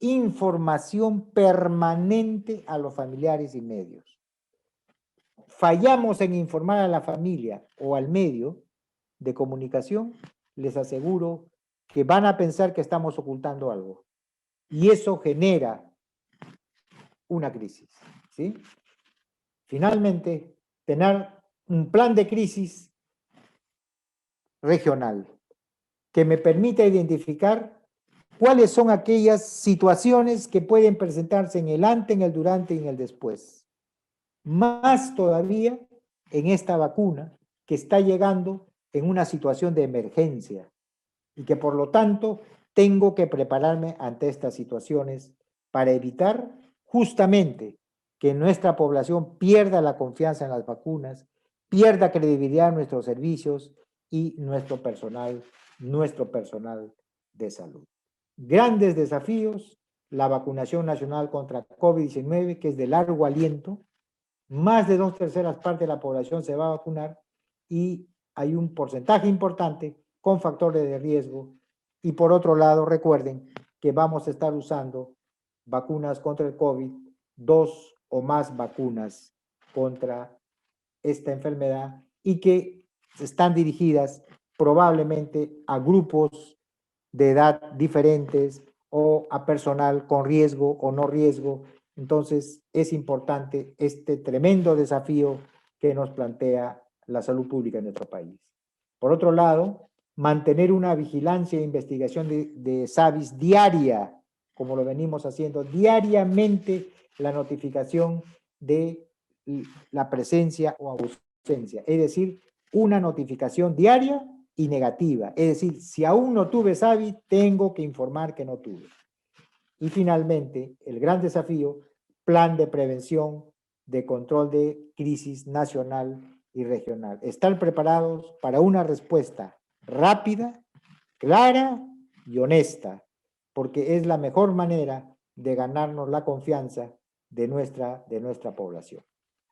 Información permanente a los familiares y medios. Fallamos en informar a la familia o al medio de comunicación, les aseguro que van a pensar que estamos ocultando algo. Y eso genera una crisis, ¿sí? Finalmente, tener un plan de crisis regional que me permita identificar cuáles son aquellas situaciones que pueden presentarse en el antes, en el durante y en el después. Más todavía en esta vacuna que está llegando en una situación de emergencia y que por lo tanto tengo que prepararme ante estas situaciones para evitar justamente que nuestra población pierda la confianza en las vacunas, pierda credibilidad en nuestros servicios y nuestro personal de salud. Grandes desafíos, la vacunación nacional contra COVID-19, que es de largo aliento, más de 2/3 partes de la población se va a vacunar y hay un porcentaje importante con factores de riesgo. Y por otro lado, recuerden que vamos a estar usando vacunas contra el COVID, 2 o más vacunas contra esta enfermedad y que están dirigidas probablemente a grupos de edad diferentes o a personal con riesgo o no riesgo. Entonces, es importante este tremendo desafío que nos plantea la salud pública en nuestro país. Por otro lado, mantener una vigilancia e investigación de SAVIS diaria como lo venimos haciendo diariamente, la notificación de la presencia o ausencia, es decir, una notificación diaria y negativa, es decir, si aún no tuve SAVI, tengo que informar que no tuve. Y finalmente, el gran desafío, plan de prevención de control de crisis nacional y regional. Estar preparados para una respuesta rápida, clara y honesta, porque es la mejor manera de ganarnos la confianza de nuestra población.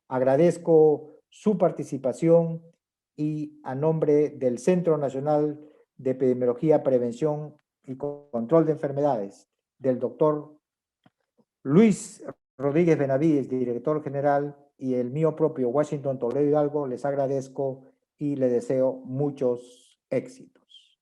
Agradezco su participación y a nombre del Centro Nacional de Epidemiología, Prevención y Control de Enfermedades, del doctor Luis Rodríguez Benavides, director general, y el mío propio, Washington Toledo Hidalgo, les agradezco y les deseo muchos éxitos.